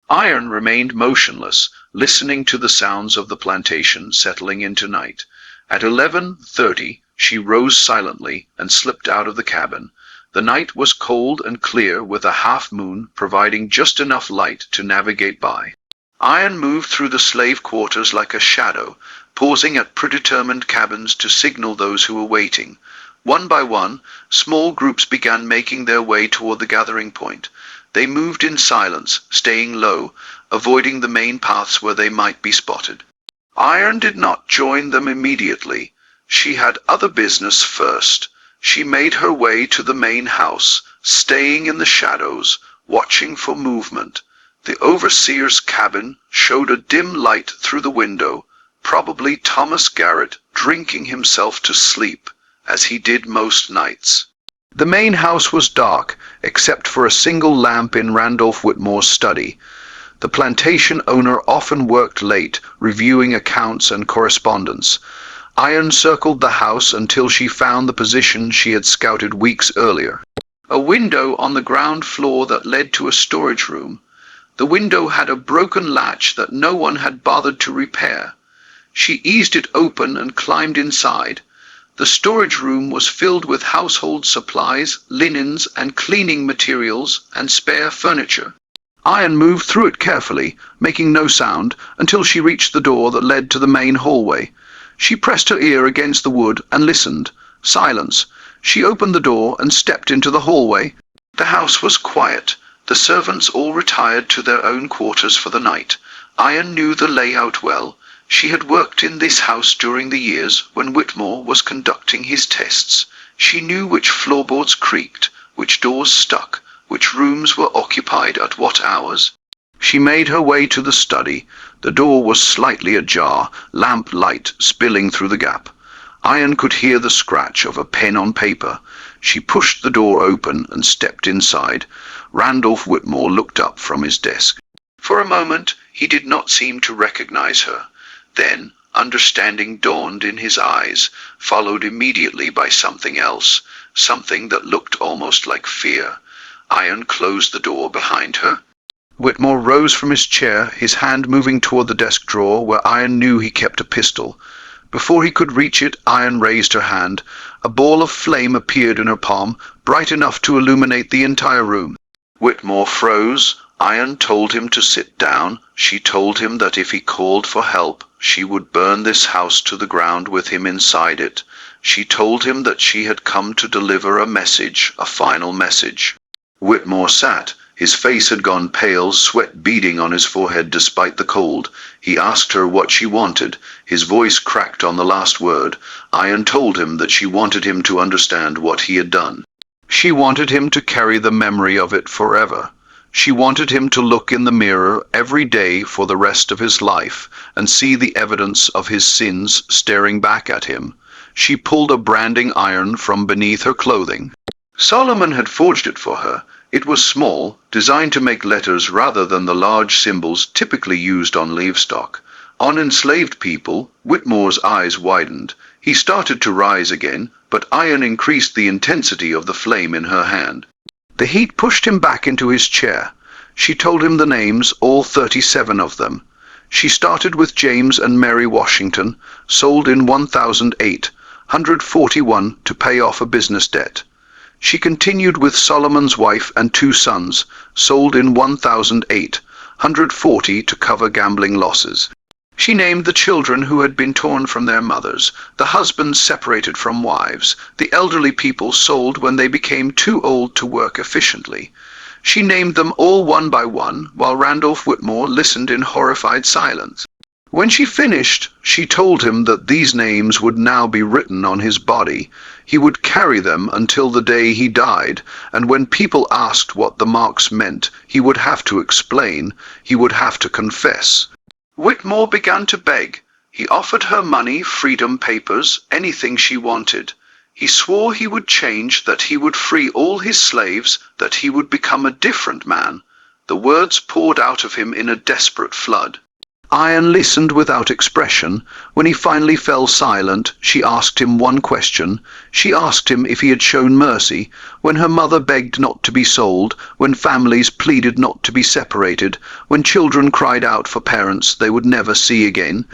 Iron remained motionless, listening to the sounds of the plantation settling into night. At 11:30, she rose silently and slipped out of the cabin. The night was cold and clear, with a half-moon providing just enough light to navigate by. Iron moved through the slave quarters like a shadow, pausing at predetermined cabins to signal those who were waiting. One by one, small groups began making their way toward the gathering point. They moved in silence, staying low, avoiding the main paths where they might be spotted. Iron did not join them immediately. She had other business first. She made her way to the main house, staying in the shadows, watching for movement. The overseer's cabin showed a dim light through the window, probably Thomas Garrett drinking himself to sleep, as he did most nights. The main house was dark, except for a single lamp in Randolph Whitmore's study. The plantation owner often worked late, reviewing accounts and correspondence. Iron circled the house until she found the position she had scouted weeks earlier. A window on the ground floor that led to a storage room. The window had a broken latch that no one had bothered to repair. She eased it open and climbed inside. The storage room was filled with household supplies, linens, and cleaning materials, and spare furniture. Iron moved through it carefully, making no sound, until she reached the door that led to the main hallway. She pressed her ear against the wood and listened. Silence. She opened the door and stepped into the hallway. The house was quiet. The servants all retired to their own quarters for the night. Iron knew the layout well. She had worked in this house during the years when Whitmore was conducting his tests. She knew which floorboards creaked, which doors stuck, which rooms were occupied at what hours. She made her way to the study. The door was slightly ajar, lamp light spilling through the gap. Iron could hear the scratch of a pen on paper. She pushed the door open and stepped inside. Randolph Whitmore looked up from his desk. For a moment, he did not seem to recognize her. Then, understanding dawned in his eyes, followed immediately by something else, something that looked almost like fear. Iron closed the door behind her. Whitmore rose from his chair, his hand moving toward the desk drawer where Iron knew he kept a pistol. Before he could reach it, Iron raised her hand. A ball of flame appeared in her palm, bright enough to illuminate the entire room. Whitmore froze. Iron told him to sit down. She told him that if he called for help, she would burn this house to the ground with him inside it. She told him that she had come to deliver a message, a final message. Whitmore sat. His face had gone pale, sweat beading on his forehead despite the cold. He asked her what she wanted. His voice cracked on the last word. Iron told him that she wanted him to understand what he had done. She wanted him to carry the memory of it forever. She wanted him to look in the mirror every day for the rest of his life and see the evidence of his sins staring back at him. She pulled a branding iron from beneath her clothing. Solomon had forged it for her. It was small, designed to make letters rather than the large symbols typically used on livestock. On enslaved people, Whitmore's eyes widened. He started to rise again, but Iron increased the intensity of the flame in her hand. The heat pushed him back into his chair. She told him the names, all 37 of them. She started with James and Mary Washington, sold in 1008, 141 to pay off a business debt. She continued with Solomon's wife and 2 sons, sold in 1008, 140 to cover gambling losses. She named the children who had been torn from their mothers, the husbands separated from wives, the elderly people sold when they became too old to work efficiently. She named them all one by one, while Randolph Whitmore listened in horrified silence. When she finished, she told him that these names would now be written on his body. He would carry them until the day he died, and when people asked what the marks meant, he would have to explain, he would have to confess. Whitmore began to beg. He offered her money, freedom papers, anything she wanted. He swore he would change, that he would free all his slaves, that he would become a different man. The words poured out of him in a desperate flood. Iron listened without expression. When he finally fell silent, she asked him one question. She asked him if he had shown mercy, when her mother begged not to be sold, when families pleaded not to be separated, when children cried out for parents they would never see again.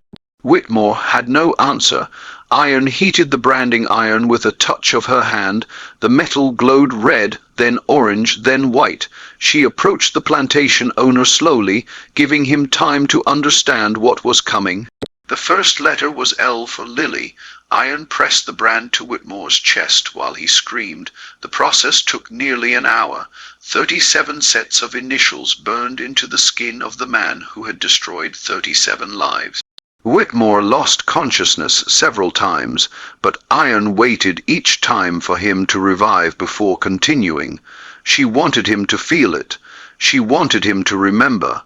Whitmore had no answer. Iron heated the branding iron with a touch of her hand. The metal glowed red, then orange, then white. She approached the plantation owner slowly, giving him time to understand what was coming. The first letter was L for Lily. Iron pressed the brand to Whitmore's chest while he screamed. The process took nearly an hour. 37 sets of initials burned into the skin of the man who had destroyed 37 lives. Whitmore lost consciousness several times, but Iron waited each time for him to revive before continuing. She wanted him to feel it. She wanted him to remember.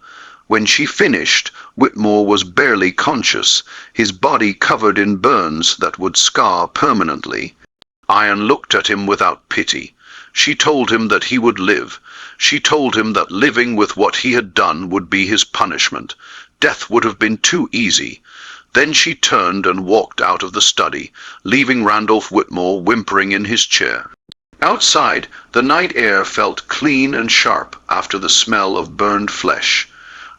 When she finished, Whitmore was barely conscious, his body covered in burns that would scar permanently. Iron looked at him without pity. She told him that he would live. She told him that living with what he had done would be his punishment. Death would have been too easy. Then she turned and walked out of the study, leaving Randolph Whitmore whimpering in his chair. Outside, the night air felt clean and sharp after the smell of burned flesh.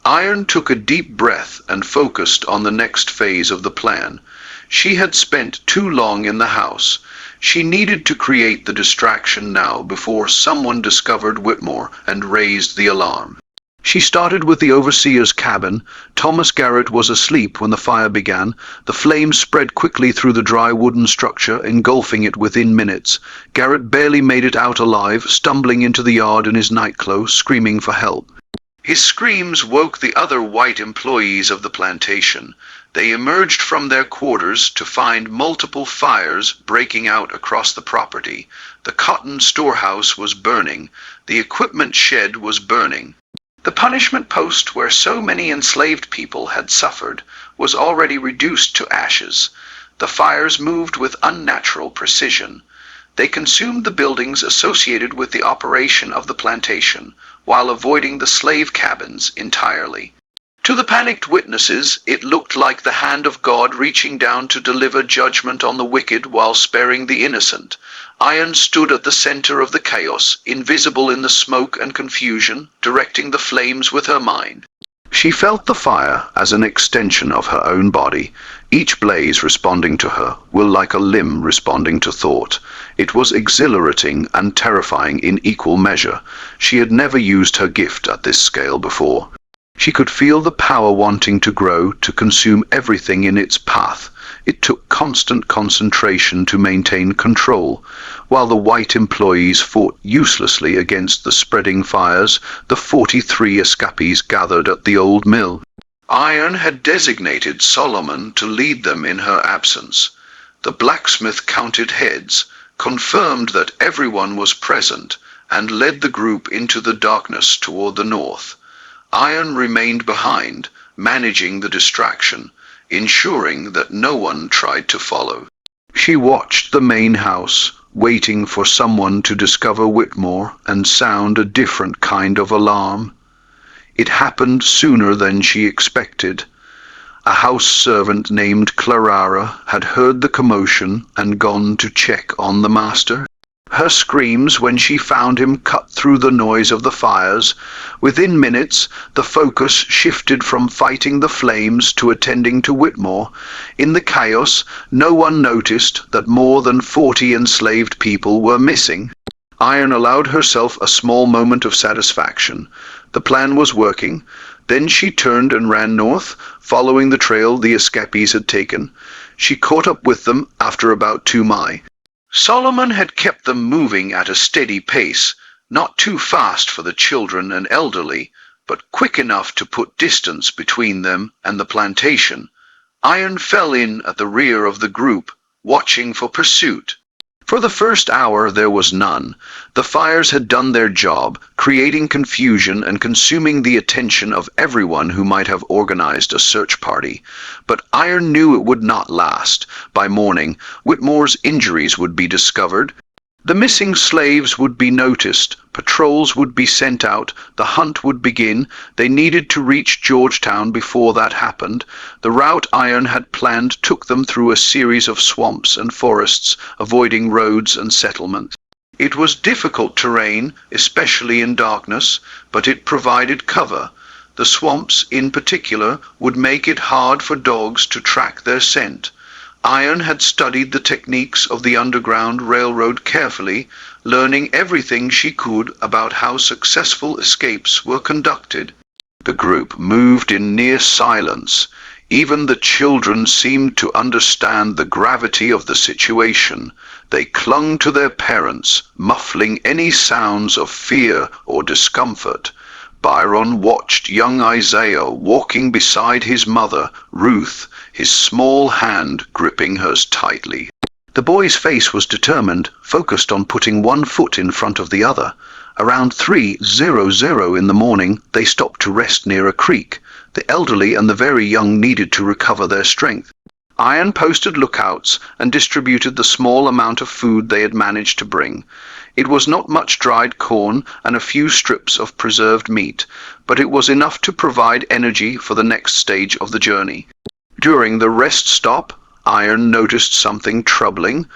Iron took a deep breath and focused on the next phase of the plan. She had spent too long in the house. She needed to create the distraction now before someone discovered Whitmore and raised the alarm. She started with the overseer's cabin. Thomas Garrett was asleep when the fire began. The flames spread quickly through the dry wooden structure, engulfing it within minutes. Garrett barely made it out alive, stumbling into the yard in his nightclothes, screaming for help. His screams woke the other white employees of the plantation. They emerged from their quarters to find multiple fires breaking out across the property. The cotton storehouse was burning. The equipment shed was burning. The punishment post where so many enslaved people had suffered was already reduced to ashes. The fires moved with unnatural precision. They consumed the buildings associated with the operation of the plantation, while avoiding the slave cabins entirely. To the panicked witnesses, it looked like the hand of God reaching down to deliver judgment on the wicked while sparing the innocent. Iron stood at the center of the chaos, invisible in the smoke and confusion, directing the flames with her mind. She felt the fire as an extension of her own body, each blaze responding to her, will like a limb responding to thought. It was exhilarating and terrifying in equal measure. She had never used her gift at this scale before. She could feel the power wanting to grow, to consume everything in its path. It took constant concentration to maintain control. While the white employees fought uselessly against the spreading fires, the 43 escapees gathered at the old mill. Iron had designated Solomon to lead them in her absence. The blacksmith counted heads, confirmed that everyone was present, and led the group into the darkness toward the north. Iron remained behind, managing the distraction, ensuring that no one tried to follow. She watched the main house, waiting for someone to discover Whitmore and sound a different kind of alarm. It happened sooner than she expected. A house servant named Clara had heard the commotion and gone to check on the master. Her screams when she found him cut through the noise of the fires. Within minutes, the focus shifted from fighting the flames to attending to Whitmore. In the chaos, no one noticed that more than 40 enslaved people were missing. Iron allowed herself a small moment of satisfaction. The plan was working. Then she turned and ran north, following the trail the escapees had taken. She caught up with them after about 2 miles. Solomon had kept them moving at a steady pace, not too fast for the children and elderly, but quick enough to put distance between them and the plantation. Iron fell in at the rear of the group, watching for pursuit. For the first hour there was none. The fires had done their job, creating confusion and consuming the attention of everyone who might have organized a search party. But Iron knew it would not last. By morning, Whitmore's injuries would be discovered. The missing slaves would be noticed, patrols would be sent out, the hunt would begin. They needed to reach Georgetown before that happened. The route Iron had planned took them through a series of swamps and forests, avoiding roads and settlements. It was difficult terrain, especially in darkness, but it provided cover. The swamps, in particular, would make it hard for dogs to track their scent. Iron had studied the techniques of the Underground Railroad carefully, learning everything she could about how successful escapes were conducted. The group moved in near silence. Even the children seemed to understand the gravity of the situation. They clung to their parents, muffling any sounds of fear or discomfort. Byron watched young Isaiah walking beside his mother, Ruth, his small hand gripping hers tightly. The boy's face was determined, focused on putting one foot in front of the other. Around 3:00 in the morning, they stopped to rest near a creek. The elderly and the very young needed to recover their strength. Iron posted lookouts and distributed the small amount of food they had managed to bring. It was not much dried corn and a few strips of preserved meat, but it was enough to provide energy for the next stage of the journey. During the rest stop, Iron noticed something troubling.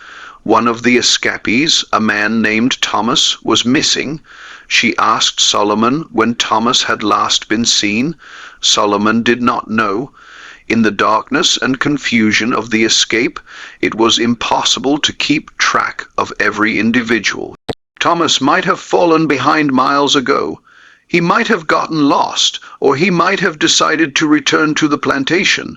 One of the escapees, a man named Thomas, was missing. She asked Solomon when Thomas had last been seen. Solomon did not know. In the darkness and confusion of the escape, it was impossible to keep track of every individual. Thomas might have fallen behind miles ago. He might have gotten lost, or he might have decided to return to the plantation.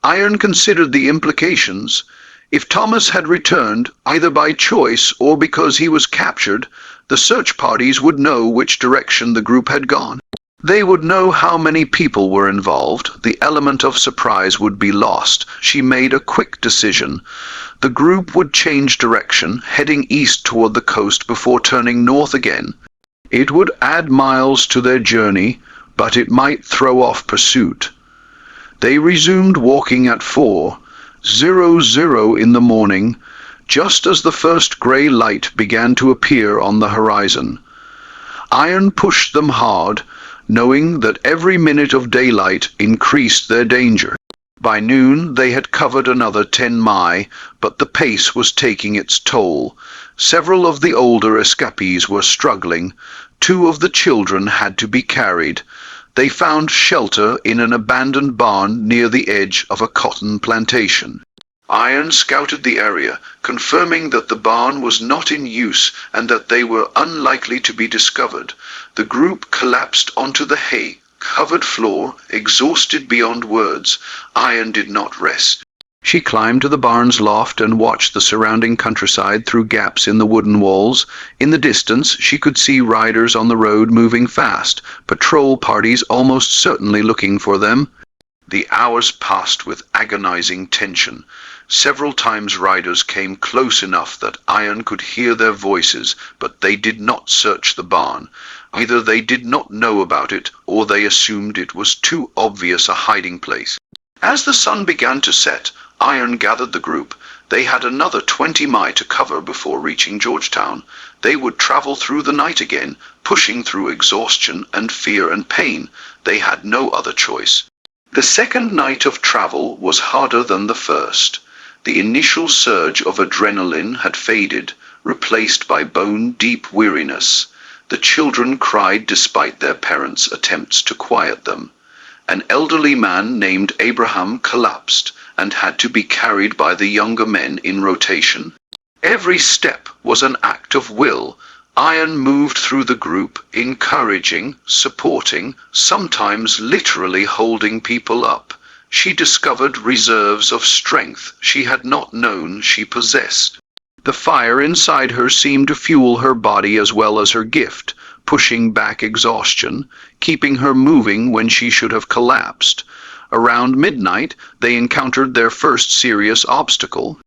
Iron considered the implications. If Thomas had returned, either by choice or because he was captured, the search parties would know which direction the group had gone. They would know how many people were involved. The element of surprise would be lost. She made a quick decision. The group would change direction, heading east toward the coast before turning north again. It would add miles to their journey, but it might throw off pursuit. They resumed walking at 4:00 in the morning, just as the first grey light began to appear on the horizon. Iron pushed them hard, knowing that every minute of daylight increased their danger. By noon they had covered another 10 miles, but the pace was taking its toll. Several of the older escapees were struggling. 2 of the children had to be carried. They found shelter in an abandoned barn near the edge of a cotton plantation. Iron scouted the area, confirming that the barn was not in use and that they were unlikely to be discovered. The group collapsed onto the hay-covered floor, exhausted beyond words. Iron did not rest. She climbed to the barn's loft and watched the surrounding countryside through gaps in the wooden walls. In the distance, she could see riders on the road moving fast, patrol parties almost certainly looking for them. The hours passed with agonizing tension. Several times riders came close enough that Iron could hear their voices, but they did not search the barn. Either they did not know about it, or they assumed it was too obvious a hiding place. As the sun began to set, Iron gathered the group. They had another 20 miles to cover before reaching Georgetown. They would travel through the night again, pushing through exhaustion and fear and pain. They had no other choice. The second night of travel was harder than the first. The initial surge of adrenaline had faded, replaced by bone-deep weariness. The children cried despite their parents' attempts to quiet them. An elderly man named Abraham collapsed and had to be carried by the younger men in rotation. Every step was an act of will. Iron moved through the group, encouraging, supporting, sometimes literally holding people up. She discovered reserves of strength she had not known she possessed. The fire inside her seemed to fuel her body as well as her gift, pushing back exhaustion, keeping her moving when she should have collapsed. Around midnight, they encountered their first serious obstacle.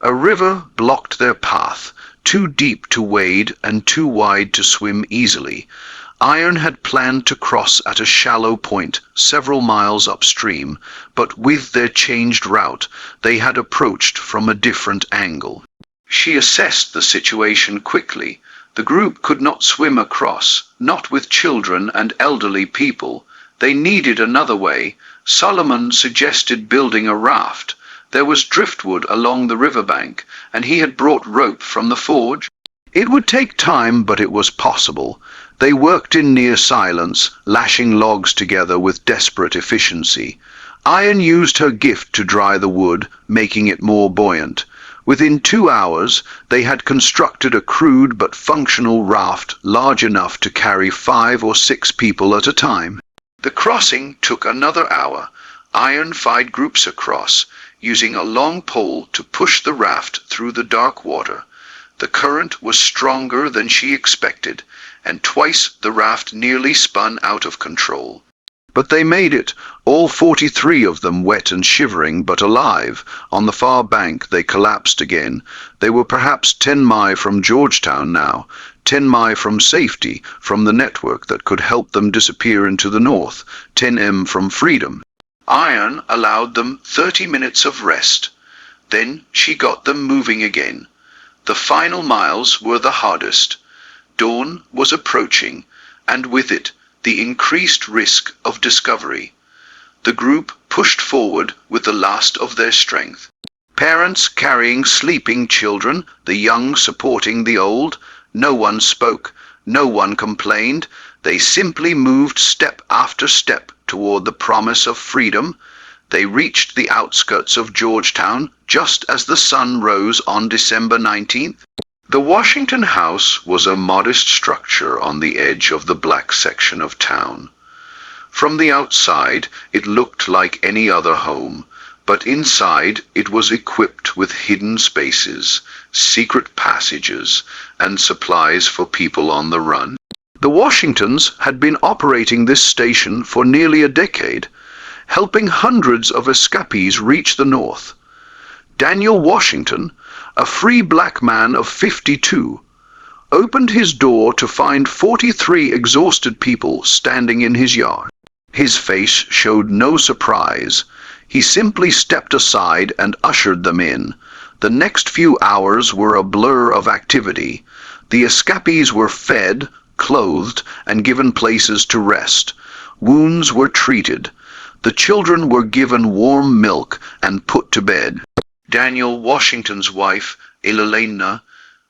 A river blocked their path, too deep to wade and too wide to swim easily. Iron had planned to cross at a shallow point several miles upstream, but with their changed route, they had approached from a different angle. She assessed the situation quickly. The group could not swim across, not with children and elderly people. They needed another way. Solomon suggested building a raft. There was driftwood along the riverbank, and he had brought rope from the forge. It would take time, but it was possible. They worked in near silence, lashing logs together with desperate efficiency. Iron used her gift to dry the wood, making it more buoyant. Within 2 hours, they had constructed a crude but functional raft large enough to carry 5 or 6 people at a time. The crossing took another hour. Iron fired groups across, using a long pole to push the raft through the dark water. The current was stronger than she expected, and twice the raft nearly spun out of control. But they made it, all 43 of them wet and shivering, but alive. On the far bank they collapsed again. They were perhaps 10 miles from Georgetown now, 10 miles from safety, from the network that could help them disappear into the north, 10 from freedom. Iron allowed them 30 minutes of rest. Then she got them moving again. The final miles were the hardest. Dawn was approaching, and with it, the increased risk of discovery. The group pushed forward with the last of their strength. Parents carrying sleeping children, the young supporting the old. No one spoke, no one complained. They simply moved step after step toward the promise of freedom. They reached the outskirts of Georgetown just as the sun rose on December 19th. The Washington House was a modest structure on the edge of the black section of town. From the outside, it looked like any other home, but inside it was equipped with hidden spaces, secret passages, and supplies for people on the run. The Washingtons had been operating this station for nearly a decade, helping hundreds of escapees reach the north. Daniel Washington, a free black man of 52, opened his door to find 43 exhausted people standing in his yard. His face showed no surprise. He simply stepped aside and ushered them in. The next few hours were a blur of activity. The escapees were fed, clothed, and given places to rest. Wounds were treated. The children were given warm milk and put to bed. Daniel Washington's wife, Elena,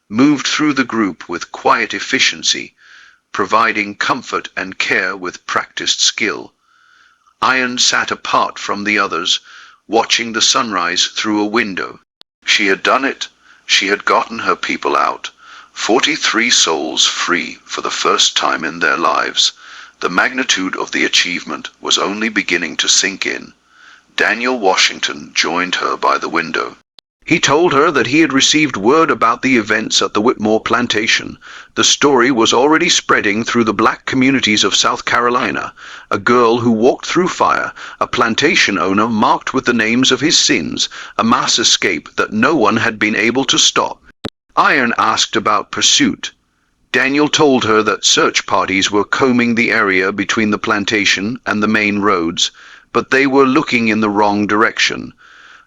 moved through the group with quiet efficiency, providing comfort and care with practiced skill. Iron sat apart from the others, watching the sunrise through a window. She had done it. She had gotten her people out. 43 souls free for the first time in their lives. The magnitude of the achievement was only beginning to sink in. Daniel Washington joined her by the window. He told her that he had received word about the events at the Whitmore plantation. The story was already spreading through the black communities of South Carolina. A girl who walked through fire, a plantation owner marked with the names of his sins, a mass escape that no one had been able to stop. Iron asked about pursuit. Daniel told her that search parties were combing the area between the plantation and the main roads, but they were looking in the wrong direction.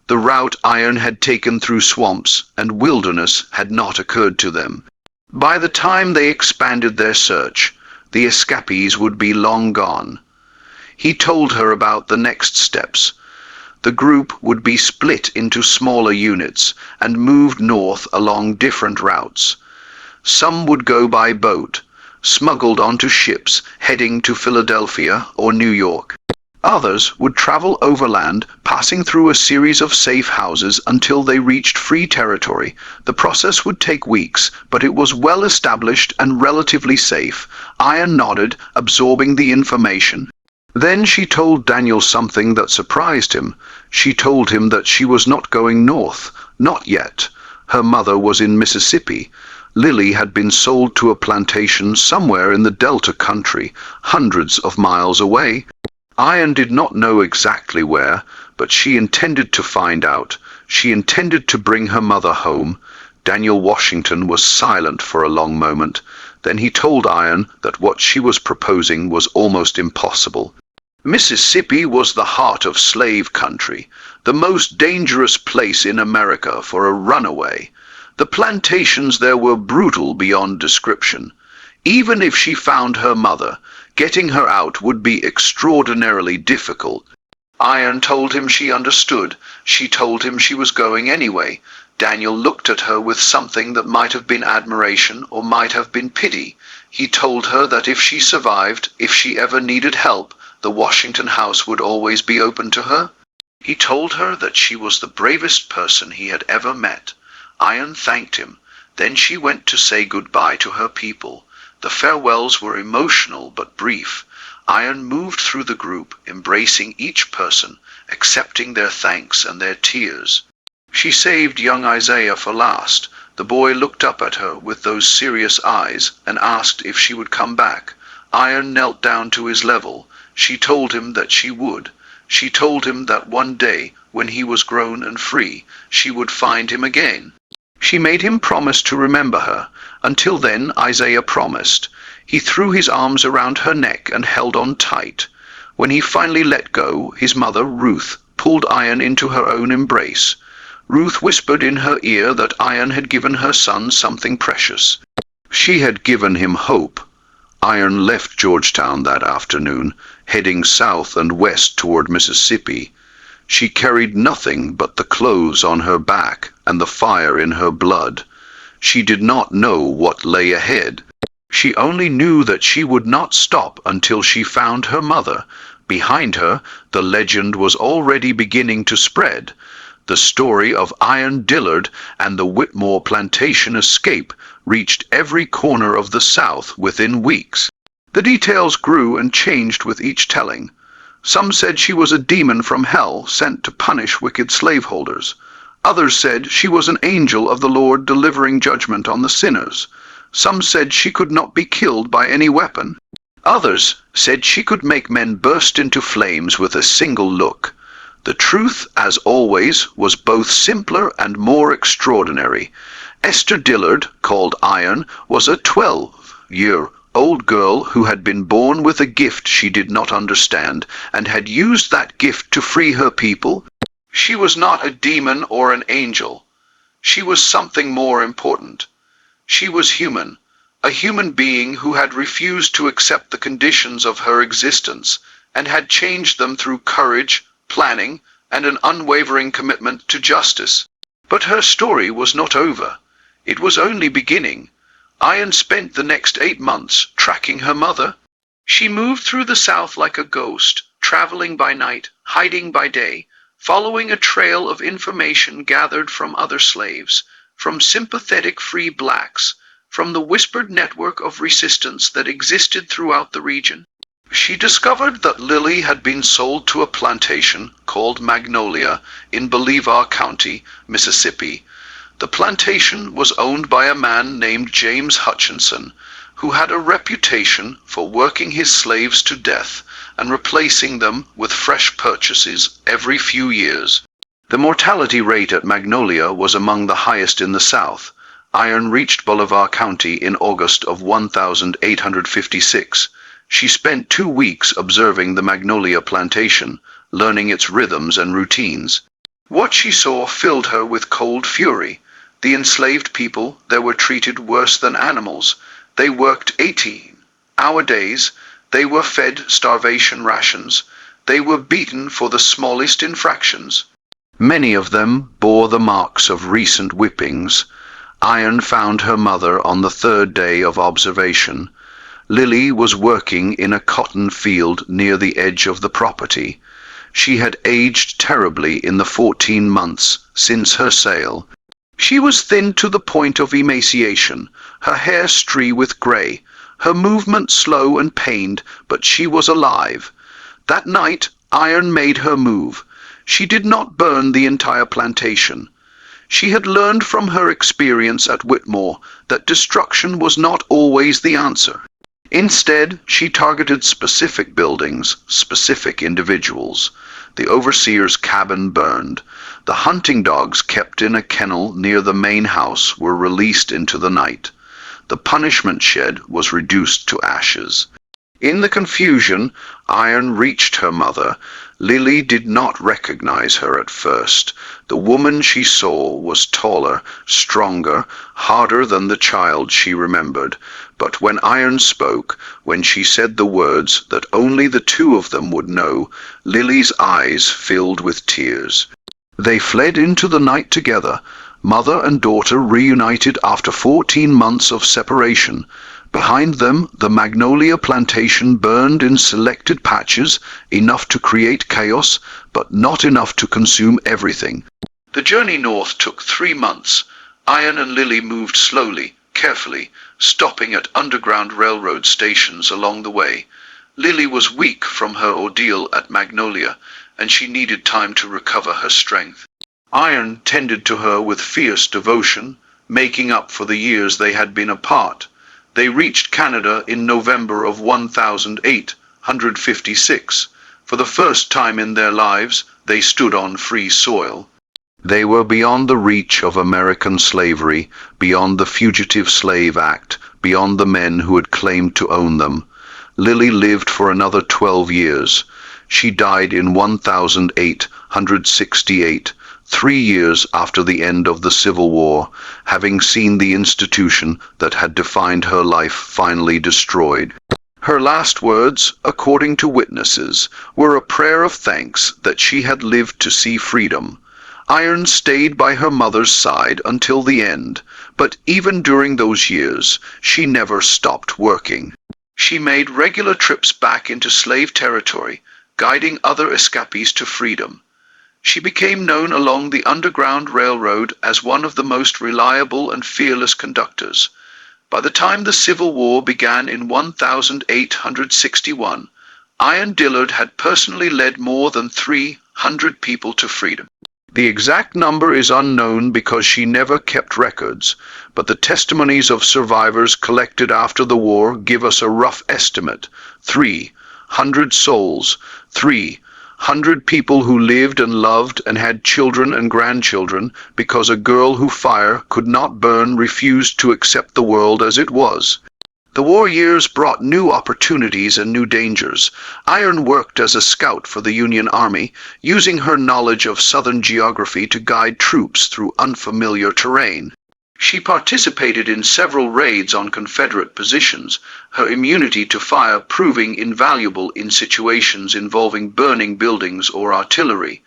The route Iron had taken through swamps and wilderness had not occurred to them. By the time they expanded their search, the escapees would be long gone. He told her about the next steps. The group would be split into smaller units and moved north along different routes. Some would go by boat, smuggled onto ships heading to Philadelphia or New York. Others would travel overland, passing through a series of safe houses until they reached free territory. The process would take weeks, but it was well established and relatively safe. Iron nodded, absorbing the information. Then she told Daniel something that surprised him. She told him that she was not going north, not yet. Her mother was in Mississippi. Lily had been sold to a plantation somewhere in the Delta country, hundreds of miles away. Iron did not know exactly where, but she intended to find out. She intended to bring her mother home. Daniel Washington was silent for a long moment. Then he told Iron that what she was proposing was almost impossible. Mississippi was the heart of slave country, the most dangerous place in America for a runaway. The plantations there were brutal beyond description. Even if she found her mother, getting her out would be extraordinarily difficult. Iron told him she understood. She told him she was going anyway. Daniel looked at her with something that might have been admiration or might have been pity. He told her that if she survived, if she ever needed help, the Washington house would always be open to her. He told her that she was the bravest person he had ever met. Iron thanked him. Then she went to say goodbye to her people. The farewells were emotional but brief. Iron moved through the group, embracing each person, accepting their thanks and their tears. She saved young Isaiah for last. The boy looked up at her with those serious eyes and asked if she would come back. Iron knelt down to his level. She told him that she would. She told him that one day, when he was grown and free, she would find him again. She made him promise to remember her. Until then, Isaiah promised. He threw his arms around her neck and held on tight. When he finally let go, his mother, Ruth, pulled Iron into her own embrace. Ruth whispered in her ear that Iron had given her son something precious. She had given him hope. Iron left Georgetown that afternoon, heading south and west toward Mississippi. She carried nothing but the clothes on her back and the fire in her blood. She did not know what lay ahead. She only knew that she would not stop until she found her mother. Behind her, the legend was already beginning to spread. The story of Iron Dillard and the Whitmore plantation escape reached every corner of the South within weeks. The details grew and changed with each telling. Some said she was a demon from hell sent to punish wicked slaveholders. Others said she was an angel of the Lord delivering judgment on the sinners. Some said she could not be killed by any weapon. Others said she could make men burst into flames with a single look. The truth, as always, was both simpler and more extraordinary. Esther Dillard, called Iron, was a 12-year-old girl who had been born with a gift she did not understand and had used that gift to free her people. She was not a demon or an angel. She was something more important. She was human, a human being who had refused to accept the conditions of her existence and had changed them through courage, planning, and an unwavering commitment to justice. But her story was not over. It was only beginning. Iron spent the next 8 months tracking her mother. She moved through the South like a ghost, traveling by night, hiding by day, following a trail of information gathered from other slaves, from sympathetic free blacks, from the whispered network of resistance that existed throughout the region. She discovered that Lily had been sold to a plantation called Magnolia in Bolivar County, Mississippi. The plantation was owned by a man named James Hutchinson, who had a reputation for working his slaves to death and replacing them with fresh purchases every few years. The mortality rate at Magnolia was among the highest in the South. Iron reached Bolivar County in August of 1856. She spent 2 weeks observing the Magnolia plantation, learning its rhythms and routines. What she saw filled her with cold fury. The enslaved people there were treated worse than animals. They worked 18-hour days. They were fed starvation rations. They were beaten for the smallest infractions. Many of them bore the marks of recent whippings. Iron found her mother on the 3rd day of observation. Lily was working in a cotton field near the edge of the property. She had aged terribly in the 14 months since her sale. She was thin to the point of emaciation, her hair streaked with gray, her movement slow and pained, but she was alive. That night, Iron made her move. She did not burn the entire plantation. She had learned from her experience at Whitmore that destruction was not always the answer. Instead, she targeted specific buildings, specific individuals. The overseer's cabin burned. The hunting dogs kept in a kennel near the main house were released into the night. The punishment shed was reduced to ashes. In the confusion, Iron reached her mother. Lily did not recognize her at first. The woman she saw was taller, stronger, harder than the child she remembered. But when Iron spoke, when she said the words that only the two of them would know, Lily's eyes filled with tears. They fled into the night together, mother and daughter reunited after 14 months of separation. Behind them, the magnolia plantation burned in selected patches, enough to create chaos, but not enough to consume everything. The journey north took 3 months. Iron and Lily moved slowly, carefully, stopping at underground railroad stations along the way. Lily was weak from her ordeal at Magnolia, and she needed time to recover her strength. Iron tended to her with fierce devotion, making up for the years they had been apart. They reached Canada in November of 1856. For the first time in their lives, they stood on free soil. They were beyond the reach of American slavery, beyond the Fugitive Slave Act, beyond the men who had claimed to own them. Lily lived for another 12 years. She died in 1868, 3 years after the end of the Civil War, having seen the institution that had defined her life finally destroyed. Her last words, according to witnesses, were a prayer of thanks that she had lived to see freedom. Iron stayed by her mother's side until the end, but even during those years, she never stopped working. She made regular trips back into slave territory, guiding other escapees to freedom. She became known along the Underground Railroad as one of the most reliable and fearless conductors. By the time the Civil War began in 1861, Iron Dillard had personally led more than 300 people to freedom. The exact number is unknown because she never kept records, but the testimonies of survivors collected after the war give us a rough estimate: 300 souls, 300 people who lived and loved and had children and grandchildren because a girl who fire could not burn refused to accept the world as it was. The war years brought new opportunities and new dangers. Iron worked as a scout for the Union Army, using her knowledge of Southern geography to guide troops through unfamiliar terrain. She participated in several raids on Confederate positions, her immunity to fire proving invaluable in situations involving burning buildings or artillery.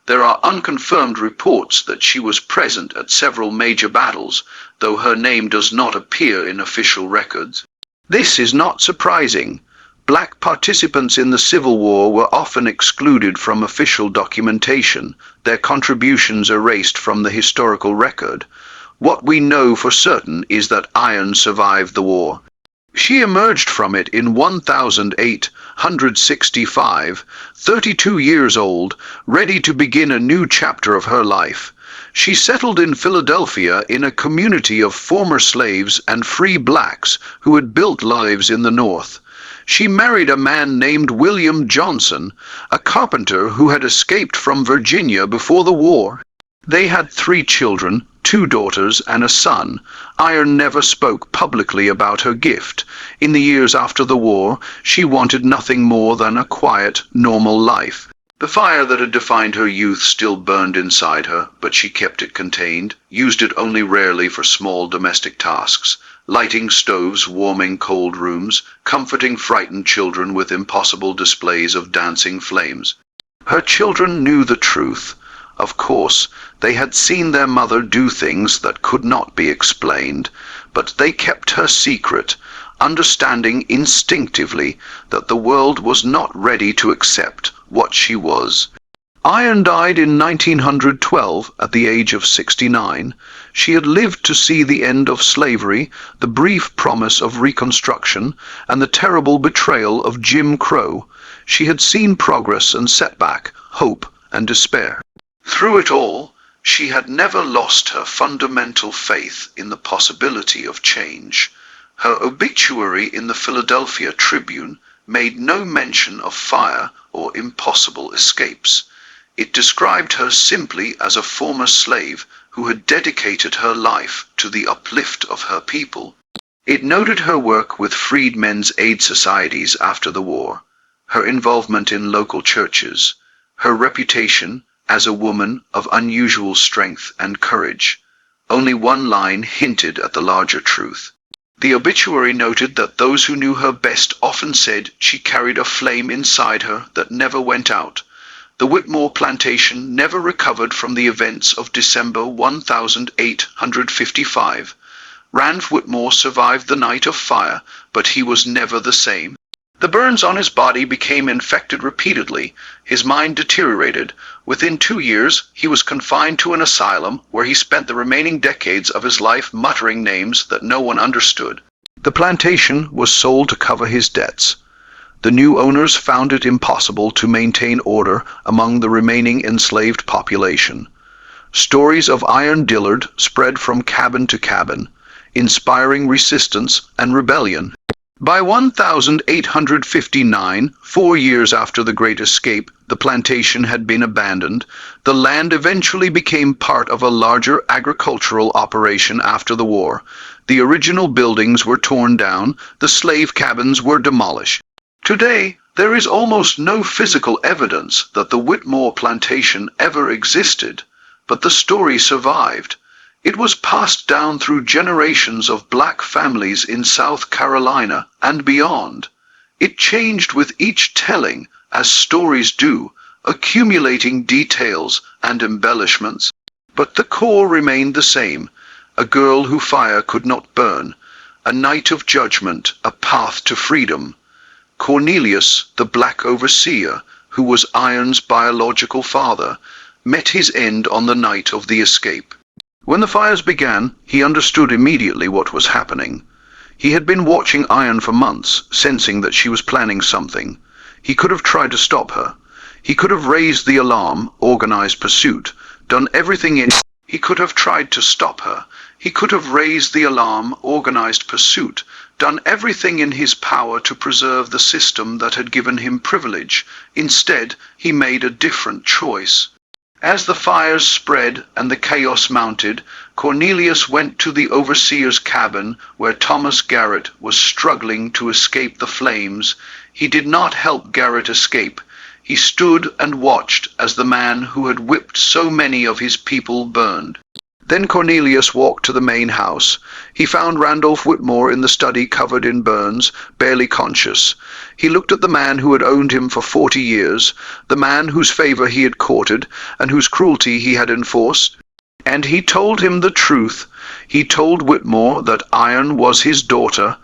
There are unconfirmed reports that she was present at several major battles, though her name does not appear in official records. This is not surprising. Black participants in the Civil War were often excluded from official documentation, their contributions erased from the historical record. What we know for certain is that Iron survived the war. She emerged from it in 1865, 32 years old, ready to begin a new chapter of her life. She settled in Philadelphia in a community of former slaves and free blacks who had built lives in the North. She married a man named William Johnson, a carpenter who had escaped from Virginia before the war. They had 3 children, 2 daughters and a son. Iron never spoke publicly about her gift. In the years after the war, she wanted nothing more than a quiet, normal life. The fire that had defined her youth still burned inside her, but she kept it contained, used it only rarely for small domestic tasks, lighting stoves, warming cold rooms, comforting frightened children with impossible displays of dancing flames. Her children knew the truth. Of course, they had seen their mother do things that could not be explained, but they kept her secret, understanding instinctively that the world was not ready to accept what she was. Iron died in 1912 at the age of 69. She had lived to see the end of slavery, the brief promise of Reconstruction, and the terrible betrayal of Jim Crow. She had seen progress and setback, hope and despair. Through it all, she had never lost her fundamental faith in the possibility of change. Her obituary in the Philadelphia Tribune made no mention of fire or impossible escapes. It described her simply as a former slave who had dedicated her life to the uplift of her people. It noted her work with freedmen's aid societies after the war, her involvement in local churches, her reputation as a woman of unusual strength and courage. Only one line hinted at the larger truth. The obituary noted that those who knew her best often said she carried a flame inside her that never went out. The Whitmore plantation never recovered from the events of December 1855. Ranulph Whitmore survived the night of fire, but he was never the same. The burns on his body became infected repeatedly. His mind deteriorated. Within 2 years, he was confined to an asylum where he spent the remaining decades of his life muttering names that no one understood. The plantation was sold to cover his debts. The new owners found it impossible to maintain order among the remaining enslaved population. Stories of Iron Dillard spread from cabin to cabin, inspiring resistance and rebellion. By 1859, 4 years after the Great Escape, the plantation had been abandoned. The land eventually became part of a larger agricultural operation after the war. The original buildings were torn down, the slave cabins were demolished. Today, there is almost no physical evidence that the Whitmore plantation ever existed, but the story survived. It was passed down through generations of black families in South Carolina and beyond. It changed with each telling, as stories do, accumulating details and embellishments. But the core remained the same: a girl who fire could not burn, a night of judgment, a path to freedom. Cornelius, the black overseer, who was Iron's biological father, met his end on the night of the escape. When the fires began, he understood immediately what was happening. He had been watching Iron for months, sensing that she was planning something. He could have tried to stop her. He could have raised the alarm, organized pursuit, done everything in... He could have tried to stop her. He could have raised the alarm, organized pursuit, done everything in his power to preserve the system that had given him privilege. Instead, he made a different choice. As the fires spread and the chaos mounted, Cornelius went to the overseer's cabin where Thomas Garrett was struggling to escape the flames. He did not help Garrett escape. He stood and watched as the man who had whipped so many of his people burned. Then Cornelius walked to the main house. He found Ranulph Whitmore in the study covered in burns, barely conscious. He looked at the man who had owned him for 40 years, the man whose favor he had courted, and whose cruelty he had enforced. And he told him the truth. He told Whitmore that Iron was his daughter.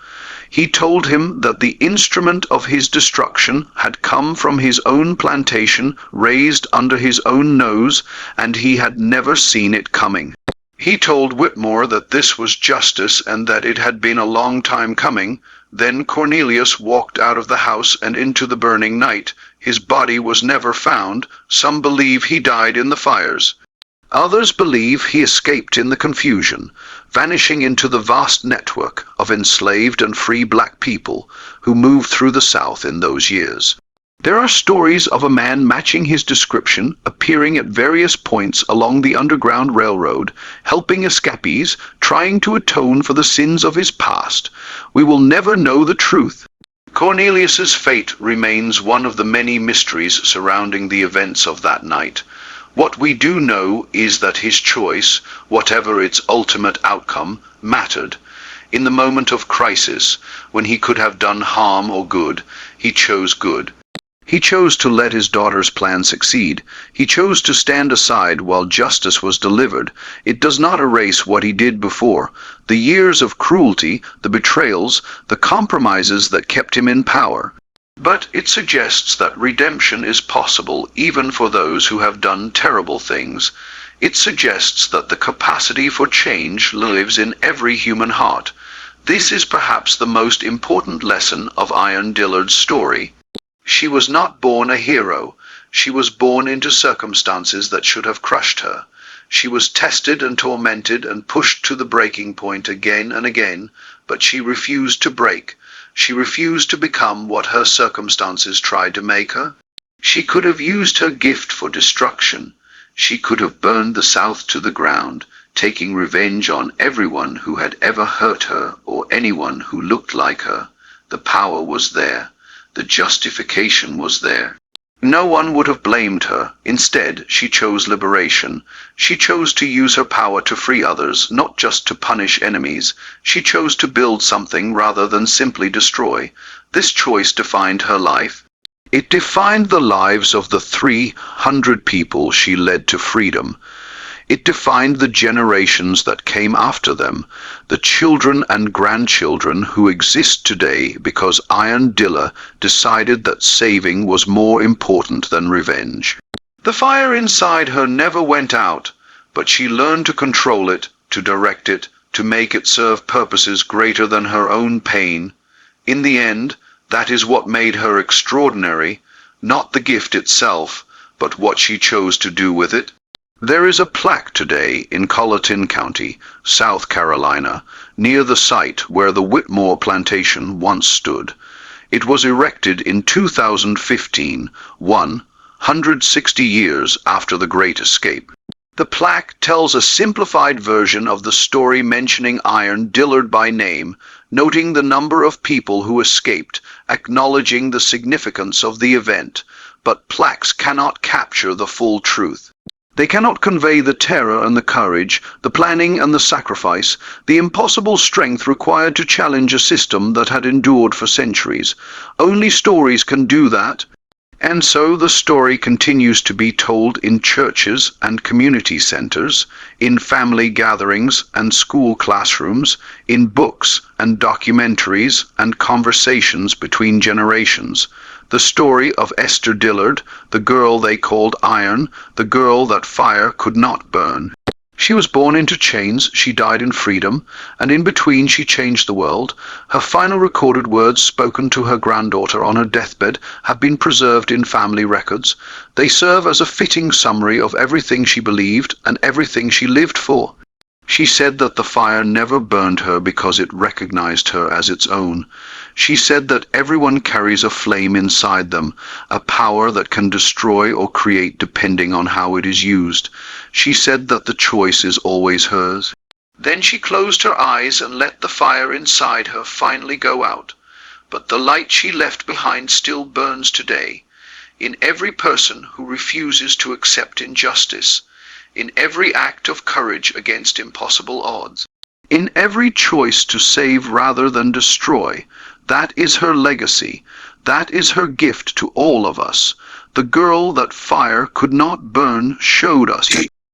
He told him that the instrument of his destruction had come from his own plantation, raised under his own nose, and he had never seen it coming. He told Whitmore that this was justice and that it had been a long time coming. Then Cornelius walked out of the house and into the burning night. His body was never found. Some believe he died in the fires. Others believe he escaped in the confusion, vanishing into the vast network of enslaved and free black people who moved through the South in those years. There are stories of a man matching his description, appearing at various points along the Underground Railroad, helping escapees, trying to atone for the sins of his past. We will never know the truth. Cornelius's fate remains one of the many mysteries surrounding the events of that night. What we do know is that his choice, whatever its ultimate outcome, mattered. In the moment of crisis, when he could have done harm or good, he chose good. He chose to let his daughter's plan succeed. He chose to stand aside while justice was delivered. It does not erase what he did before, the years of cruelty, the betrayals, the compromises that kept him in power. But it suggests that redemption is possible even for those who have done terrible things. It suggests that the capacity for change lives in every human heart. This is perhaps the most important lesson of Iron Dillard's story. She was not born a hero. She was born into circumstances that should have crushed her. She was tested and tormented and pushed to the breaking point again and again, but she refused to break. She refused to become what her circumstances tried to make her. She could have used her gift for destruction. She could have burned the South to the ground. taking revenge on everyone who had ever hurt her or anyone who looked like her. The power was there. The justification was there. No one would have blamed her. Instead, she chose liberation. She chose to use her power to free others, not just to punish enemies. She chose to build something rather than simply destroy. This choice defined her life. It defined the lives of the 300 people she led to freedom. It defined the generations that came after them, the children and grandchildren who exist today because Iron Dillard decided that saving was more important than revenge. The fire inside her never went out, but she learned to control it, to direct it, to make it serve purposes greater than her own pain. In the end, that is what made her extraordinary, not the gift itself, but what she chose to do with it. There is a plaque today in Colleton County, South Carolina, near the site where the Whitmore plantation once stood. It was erected in 2015, 160 years after the Great Escape. The plaque tells a simplified version of the story, mentioning Iron Dillard by name, noting the number of people who escaped, acknowledging the significance of the event. But plaques cannot capture the full truth. They cannot convey the terror and the courage, the planning and the sacrifice, the impossible strength required to challenge a system that had endured for centuries. Only stories can do that. And so the story continues to be told in churches and community centers, in family gatherings and school classrooms, in books and documentaries and conversations between generations. The story of Esther Dillard, the girl they called Iron, the girl that fire could not burn. She was born into chains, she died in freedom, and in between she changed the world. Her final recorded words, spoken to her granddaughter on her deathbed, have been preserved in family records. They serve as a fitting summary of everything she believed and everything she lived for. She said that the fire never burned her because it recognized her as its own. She said that everyone carries a flame inside them, a power that can destroy or create depending on how it is used. She said that the choice is always hers. Then she closed her eyes and let the fire inside her finally go out. But the light she left behind still burns today, in every person who refuses to accept injustice, in every act of courage against impossible odds, in every choice to save rather than destroy. That is her legacy. That is her gift to all of us. The girl that fire could not burn showed us